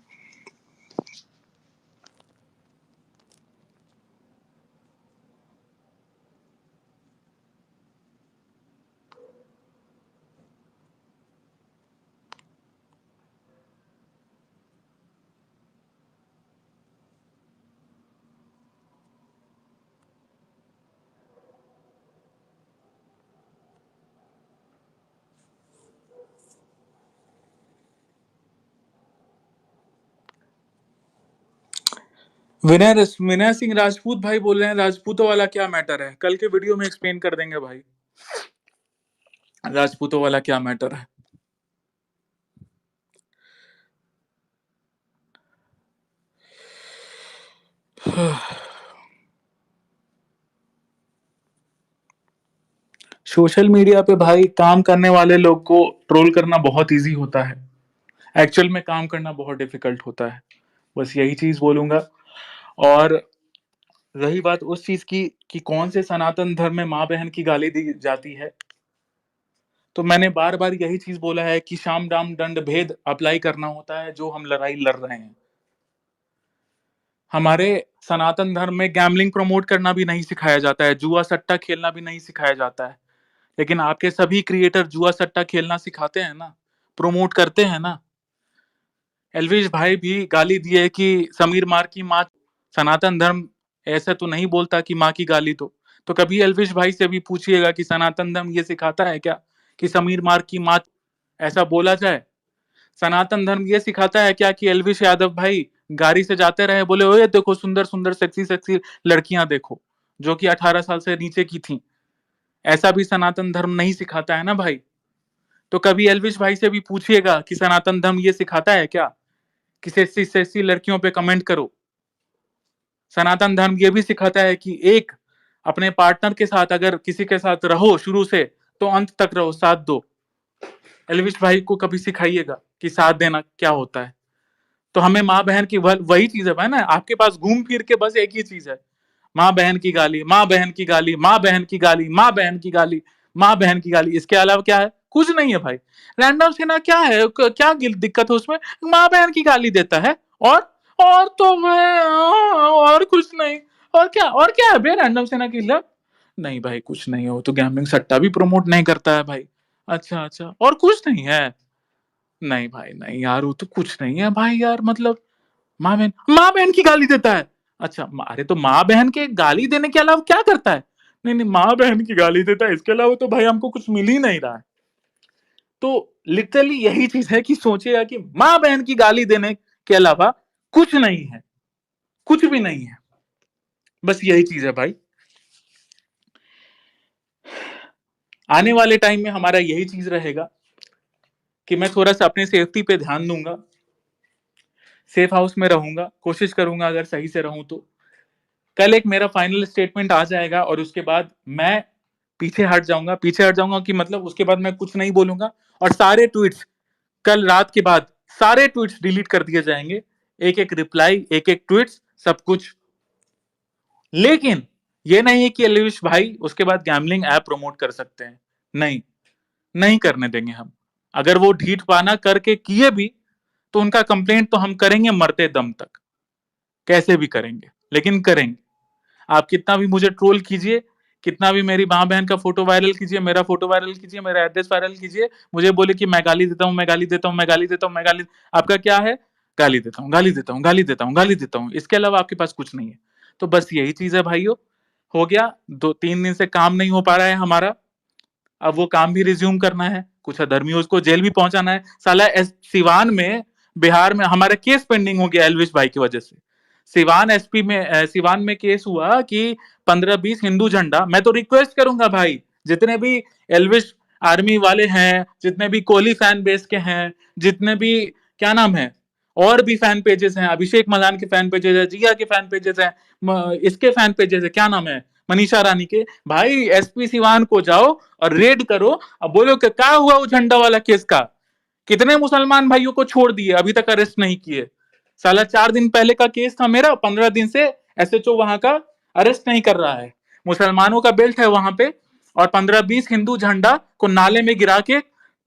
विनय सिंह राजपूत भाई बोल रहे हैं, राजपूतों वाला क्या मैटर है, कल के वीडियो में एक्सप्लेन कर देंगे भाई, राजपूतों वाला क्या मैटर है. सोशल मीडिया पे भाई काम करने वाले लोग को ट्रोल करना बहुत इजी होता है, एक्चुअल में काम करना बहुत डिफिकल्ट होता है. बस यही चीज बोलूंगा. और रही बात उस चीज की कि कौन से सनातन धर्म में माँ बहन की गाली दी जाती है, तो मैंने बार बार यही चीज बोला है कि शाम दाम दंड भेद अप्लाई करना होता है जो हम लड़ाई लड़ रहे हैं. हमारे सनातन धर्म में गैम्बलिंग प्रमोट करना भी नहीं सिखाया जाता है, जुआ सट्टा खेलना भी नहीं सिखाया जाता है. लेकिन आपके सभी क्रिएटर जुआ सट्टा खेलना सिखाते हैं ना, प्रमोट करते हैं ना. एलविश भाई भी गाली दिए कि समीर मार की माँ. सनातन धर्म ऐसा तो नहीं बोलता कि माँ की गाली दो. तो कभी एलविश भाई से भी पूछिएगा कि सनातन धर्म ये सिखाता है क्या कि समीर मार की माँ ऐसा बोला जाए. सनातन धर्म ये सिखाता है क्या कि एलविश यादव भाई गाड़ी से जाते रहे, बोले ओए देखो सुंदर सुंदर सेक्सी सेक्सी लड़कियां देखो, जो कि 18 साल से नीचे की थी. ऐसा भी सनातन धर्म नहीं सिखाता है ना भाई. तो कभी एलविश भाई से भी पूछिएगा कि सनातन धर्म ये सिखाता है क्या कि सेक्सी सेक्सी लड़कियों पे कमेंट करो. सनातन धर्म ये भी सिखाता है कि एक अपने पार्टनर के साथ अगर किसी के साथ रहो शुरू से तो अंत तक रहो, साथ दो. एलविश भाई को कभी सिखाइएगा कि साथ देना क्या होता है. तो हमें माँ बहन की वही चीज है भाई ना, आपके पास घूम फिर के बस एक ही चीज है, माँ बहन की गाली, माँ बहन की गाली, माँ बहन की गाली, माँ बहन की गाली, माँ बहन की गाली. इसके अलावा क्या है, कुछ नहीं है भाई. रैंडम सेना क्या है, क्या दिक्कत है उसमें, माँ बहन की गाली देता है. और तो मैं और कुछ नहीं. और क्या है भाई रैंडम सेना की लव. नहीं भाई कुछ नहीं है, वो तो गैम्बलिंग सट्टा भी प्रमोट नहीं करता है भाई. अच्छा अच्छा, और कुछ नहीं है. नहीं भाई नहीं यार, वो तो कुछ नहीं है भाई यार, मतलब माँ बहन की गाली देता है. अच्छा अरे तो माँ बहन के गाली देने के अलावा क्या करता है. नहीं नहीं, माँ बहन की गाली देता है, इसके अलावा तो भाई हमको कुछ मिल ही नहीं रहा है. तो लिटरली यही चीज है कि सोचिएगा कि माँ बहन की गाली देने के अलावा कुछ नहीं है, कुछ भी नहीं है. बस यही चीज है भाई. आने वाले टाइम में हमारा यही चीज रहेगा कि मैं थोड़ा सा अपने सेफ्टी पे ध्यान दूंगा, सेफ हाउस में रहूंगा, कोशिश करूंगा अगर सही से रहूं तो. कल एक मेरा फाइनल स्टेटमेंट आ जाएगा और उसके बाद मैं पीछे हट जाऊंगा कि मतलब उसके बाद मैं कुछ नहीं बोलूंगा. और सारे ट्वीट्स कल रात के बाद सारे ट्वीट्स डिलीट कर दिए जाएंगे, एक एक रिप्लाई, एक एक ट्वीट्स, सब कुछ. लेकिन ये नहीं है कि अलीश भाई उसके बाद गैमलिंग ऐप प्रमोट कर सकते हैं. नहीं, नहीं करने देंगे हम. अगर वो ढीठ पाना करके किए भी तो उनका कंप्लेंट तो हम करेंगे मरते दम तक, कैसे भी करेंगे, लेकिन करेंगे. आप कितना भी मुझे ट्रोल कीजिए, कितना भी मेरी माँ बहन का फोटो वायरल कीजिए, मेरा फोटो वायरल कीजिए, मेरा एड्रेस वायरल कीजिए, मुझे बोले कि मैं गाली देता हूँ, मैं गाली देता हूँ, मैं गाली देता हूँ, मैं गाली. आपका क्या है, गाली देता हूँ, गाली देता हूँ, गाली देता हूँ, गाली देता हूँ, इसके अलावा आपके पास कुछ नहीं है. तो बस यही चीज है भाइयों. हो गया, 2-3 दिन से काम नहीं हो पा रहा है हमारा, अब वो काम भी रिज्यूम करना है, कुछ अधर्मियों को जेल भी पहुंचाना है। साला सिवान में, बिहार में हमारा केस पेंडिंग हो गया एलविश भाई की वजह से। सिवान एसपी में सिवान में केस हुआ कि 15-20 हिंदू झंडा, मैं तो रिक्वेस्ट करूंगा भाई, जितने भी एलविश आर्मी वाले हैं, जितने भी कोहली फैन बेस के हैं, जितने भी क्या नाम है और भी फैन पेजेस हैं, अभिषेक मलान के फैन पेजेस है, जिया के फैन पेजेस हैं, इसके फैन पेजेस है, क्या नाम है, मनीषा रानी के, भाई एसपी सिवान को जाओ और रेड करो। अब बोलो कि क्या हुआ वो झंडा वाला केस का, कितने मुसलमान भाइयों को छोड़ दिए, अभी तक अरेस्ट नहीं किए। साला 4 दिन पहले का केस था मेरा, 15 दिन से एसएचओ वहां का अरेस्ट नहीं कर रहा है। मुसलमानों का बेल्ट है वहां पे, और 15-20 हिंदू झंडा को नाले में गिरा के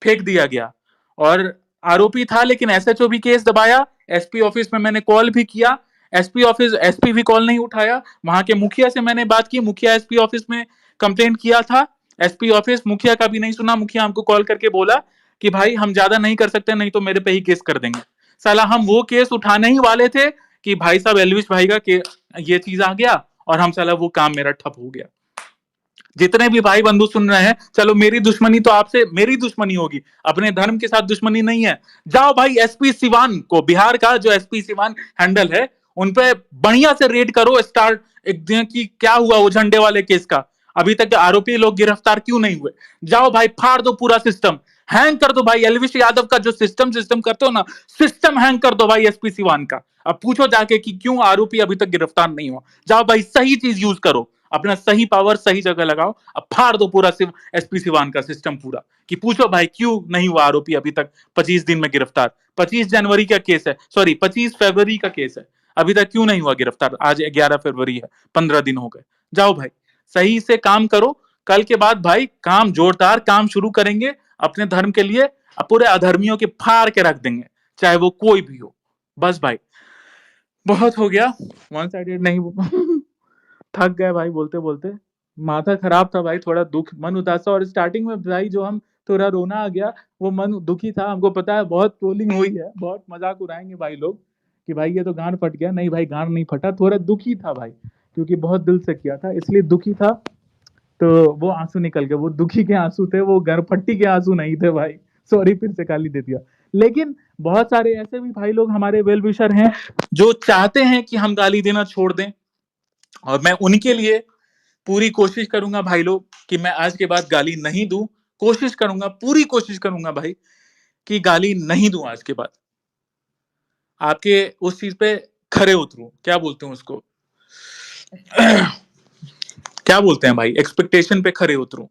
फेंक दिया गया। और आरोपी था, लेकिन एसएचओ भी केस दबाया, एसपी ऑफिस में मैंने कॉल भी किया, एसपी भी कॉल नहीं उठाया। वहां के मुखिया से मैंने बात की, मुखिया एसपी ऑफिस में कंप्लेंट किया था, एसपी ऑफिस मुखिया का भी नहीं सुना। मुखिया हमको कॉल करके बोला कि भाई हम ज्यादा नहीं कर सकते, नहीं तो मेरे पे ही केस कर देंगे। साला हम वो केस उठाने ही वाले थे कि भाई साहब एलविश भाई का ये चीज आ गया, और हम साला वो काम मेरा ठप हो गया। जितने भी भाई बंधु सुन रहे हैं, चलो मेरी दुश्मनी तो आपसे मेरी दुश्मनी होगी, अपने धर्म के साथ दुश्मनी नहीं है। जाओ भाई एसपी सिवान को, बिहार का जो एसपी सिवान हैंडल है, उन पे बढ़िया से रेड करो, स्टार्ट एक दिन की क्या हुआ वो झंडे वाले केस का, अभी तक आरोपी लोग गिरफ्तार क्यों नहीं हुए। जाओ भाई फाड़ दो पूरा सिस्टम, हैंग कर दो भाई एलविश यादव का जो सिस्टम सिस्टम करते हो ना, सिस्टम हैंग कर दो भाई एसपी सिवान का। अब पूछो जाके कि क्यों आरोपी अभी तक गिरफ्तार नहीं हुआ। जाओ भाई सही चीज यूज करो, अपना सही पावर सही जगह लगाओ, अब फाड़ दो पूरा एसपी सिवान का सिस्टम पूरा, कि पूछो भाई क्यों नहीं हुआ आरोपी अभी तक 25 दिन में गिरफ्तार। 25 जनवरी का केस है, सॉरी 25 फरवरी का केस है, अभी तक क्यों नहीं हुआ गिरफ्तार, आज 11 फरवरी है, 15 दिन हो गए। जाओ भाई सही से काम करो, कल के बाद भाई काम जोरदार काम शुरू करेंगे अपने धर्म के लिए, पूरे अधर्मियों के फाड़ के रख देंगे, चाहे वो कोई भी हो। बस भाई बहुत हो गया, वन साइडेड नहीं थक गए भाई बोलते बोलते, माथा खराब था भाई, थोड़ा दुख मन उदास था। और स्टार्टिंग में भाई जो हम थोड़ा रोना आ गया, वो मन दुखी था, हमको पता है बहुत ट्रोलिंग हुई है, बहुत मजाक उड़ाएंगे भाई लोग कि भाई ये तो गांड फट गया, नहीं भाई गांड नहीं फटा, थोड़ा दुखी था भाई, क्योंकि बहुत दिल से किया था इसलिए दुखी था। तो वो आंसू निकल गए, वो दुखी के आंसू थे, वो गरफट्टी के आंसू नहीं थे भाई। सॉरी फिर से गाली दे दिया। लेकिन बहुत सारे ऐसे भी भाई लोग हमारे वेल विशर हैं जो चाहते हैं कि हम गाली देना छोड़ दें, और मैं उनके लिए पूरी कोशिश करूंगा भाई लोग कि मैं आज के बाद गाली नहीं दूं। कोशिश करूंगा, पूरी कोशिश करूंगा भाई कि गाली नहीं दूं आज के बाद, आपके उस चीज पे खरे उतरूं, क्या बोलते हैं उसको क्या बोलते हैं भाई, एक्सपेक्टेशन पे खरे उतरूं।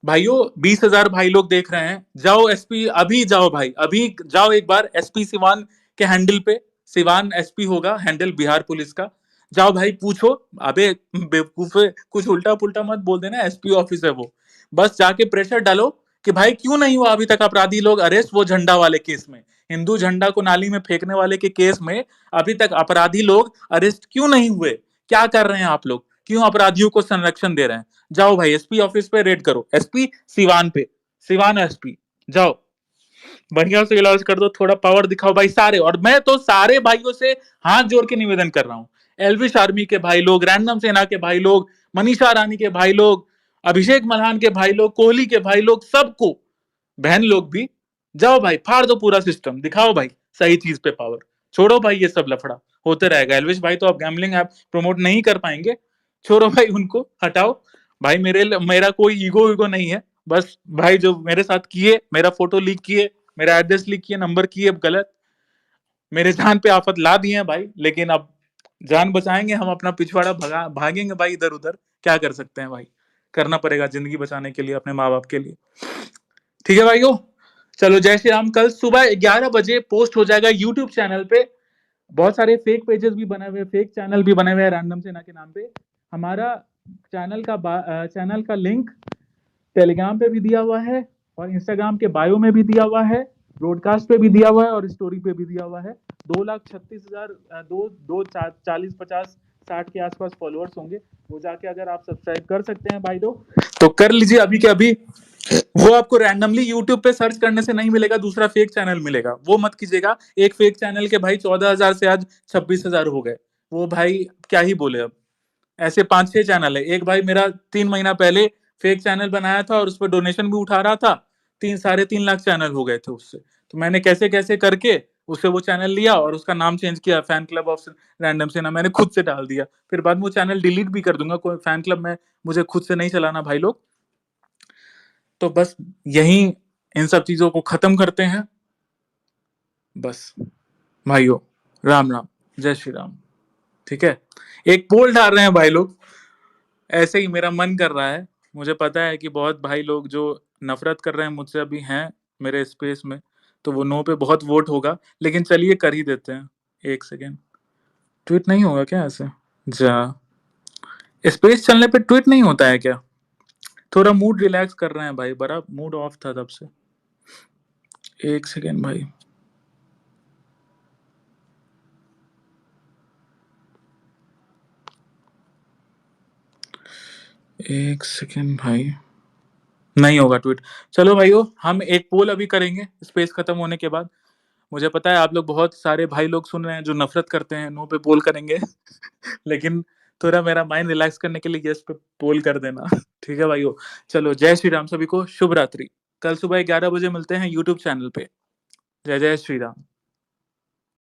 भाइयों 20,000 भाई लोग देख रहे हैं, जाओ एसपी, अभी जाओ भाई, अभी जाओ एक बार एसपी सिवान के हैंडल पे, सिवान एसपी होगा हैंडल बिहार पुलिस का, जाओ भाई पूछो। अबे बेवकूफ कुछ उल्टा पुल्टा मत बोल देना, एसपी ऑफिस है वो, बस जाके प्रेशर डालो कि भाई क्यों नहीं हुआ अभी तक अपराधी लोग अरेस्ट, वो झंडा वाले केस में, हिंदू झंडा को नाली में फेंकने वाले के केस में अभी तक अपराधी लोग अरेस्ट क्यों नहीं हुए, क्या कर रहे हैं आप लोग, क्यों अपराधियों को संरक्षण दे रहे हैं। जाओ भाई एसपी ऑफिस पे रेड करो, एसपी सिवान पे, सिवान एसपी, जाओ बढ़िया से इलाज कर दो, थोड़ा पावर दिखाओ भाई सारे। और मैं तो सारे भाइयों से हाथ जोड़ के निवेदन कर रहा हूं, एलविश आर्मी के भाई लोग, रैंडम सेना के भाई लोग, मनीषा रानी के भाई लोग, अभिषेक मल्हान के भाई लोग, कोहली के भाई लोग, सबको, बहन लोग भी, जाओ भाई फाड़ दो पूरा सिस्टम, दिखाओ भाई सही चीज पे पावर, छोड़ो भाई ये सब लफड़ा होते रहेगा। एलविश भाई तो अब गैम्बलिंग ऐप प्रमोट नहीं कर पाएंगे, छोड़ो भाई उनको हटाओ। भाई मेरा कोई ईगो ईगो नहीं है, बस भाई जो मेरे साथ किए, मेरा फोटो लीक किए, मेरा एड्रेस लीक किए, नंबर किए गलत, मेरे जान पे आफत ला दिए भाई, लेकिन अब जान बचाएंगे हम, अपना पिछवाड़ा भागेंगे भाई इधर उधर, क्या कर सकते हैं भाई, करना पड़ेगा जिंदगी बचाने के लिए, अपने माँ बाप के लिए। ठीक है भाइयों, चलो जय श्री राम। कल सुबह 11 बजे पोस्ट हो जाएगा यूट्यूब चैनल पे, बहुत सारे फेक पेजेस भी बने हुए, फेक चैनल भी बने हुए हैं रैंडम सेना के नाम पे। हमारा चैनल का लिंक टेलीग्राम पे भी दिया हुआ है, और इंस्टाग्राम के बायो में भी दिया हुआ है, ब्रॉडकास्ट पे भी दिया हुआ है, और स्टोरी पे भी दिया हुआ है। 2,36,000 दो 40-50-60 के आसपास फॉलोअर्स होंगे, वो जाके अगर आप सब्सक्राइब कर सकते हैं भाई लोग तो कर लीजिए अभी के अभी। वो आपको रैंडमली यूट्यूब पे सर्च करने से नहीं मिलेगा, दूसरा फेक चैनल मिलेगा, वो मत कीजिएगा। एक फेक चैनल के भाई 14,000 से आज 26,000 हो गए, वो भाई क्या ही बोले अब। ऐसे 5-6 चैनल है। एक भाई मेरा 3 महीना पहले फेक चैनल बनाया था और उस पर डोनेशन भी उठा रहा था। 3-3.5 लाख चैनल हो गए थे उससे। तो मैंने कैसे-कैसे करके उससे वो चैनल लिया और उसका नाम चेंज किया, फैन क्लब ऑफ रैंडम सेना मैंने खुद से डाल दिया। फिर बाद में वो चैनल डिलीट भी कर दूँगा, कोई फैन क्लब में मुझे खुद से नहीं चलाना भाई लोग। तो बस यहीं इन सब चीज़ों को खत्म करते हैं। बस भाइयों, राम राम, जय श्री राम। ठीक है? एक पोल डाल रहे हैं भाई लोग, ऐसे ही मेरा मन कर रहा है। मुझे पता है कि बहुत भाई लोग जो नफ़रत कर रहे हैं मुझसे अभी हैं मेरे स्पेस में, तो वो नो पे बहुत वोट होगा, लेकिन चलिए कर ही देते हैं। 1 सेकंड, ट्वीट नहीं होगा क्या ऐसे? जा स्पेस चलने पे ट्वीट नहीं होता है क्या? थोड़ा मूड रिलैक्स कर रहे हैं भाई, बड़ा मूड ऑफ था तब से। 1 सेकंड भाई। 1 सेकंड भाई। नहीं होगा ट्वीट। चलो भाइयों, हम एक पोल अभी करेंगे स्पेस खत्म होने के बाद। मुझे पता है आप लोग बहुत सारे भाई लोग सुन रहे हैं जो नफ़रत करते हैं, नो पे पोल करेंगे। लेकिन थोड़ा मेरा माइंड रिलैक्स करने के लिए यस पे पोल कर देना। ठीक है भाइयों? चलो जय श्री राम सभी को, शुभ रात्रि। कल सुबह 11 बजे मिलते हैं यूट्यूब चैनल पे। जय जय श्री राम।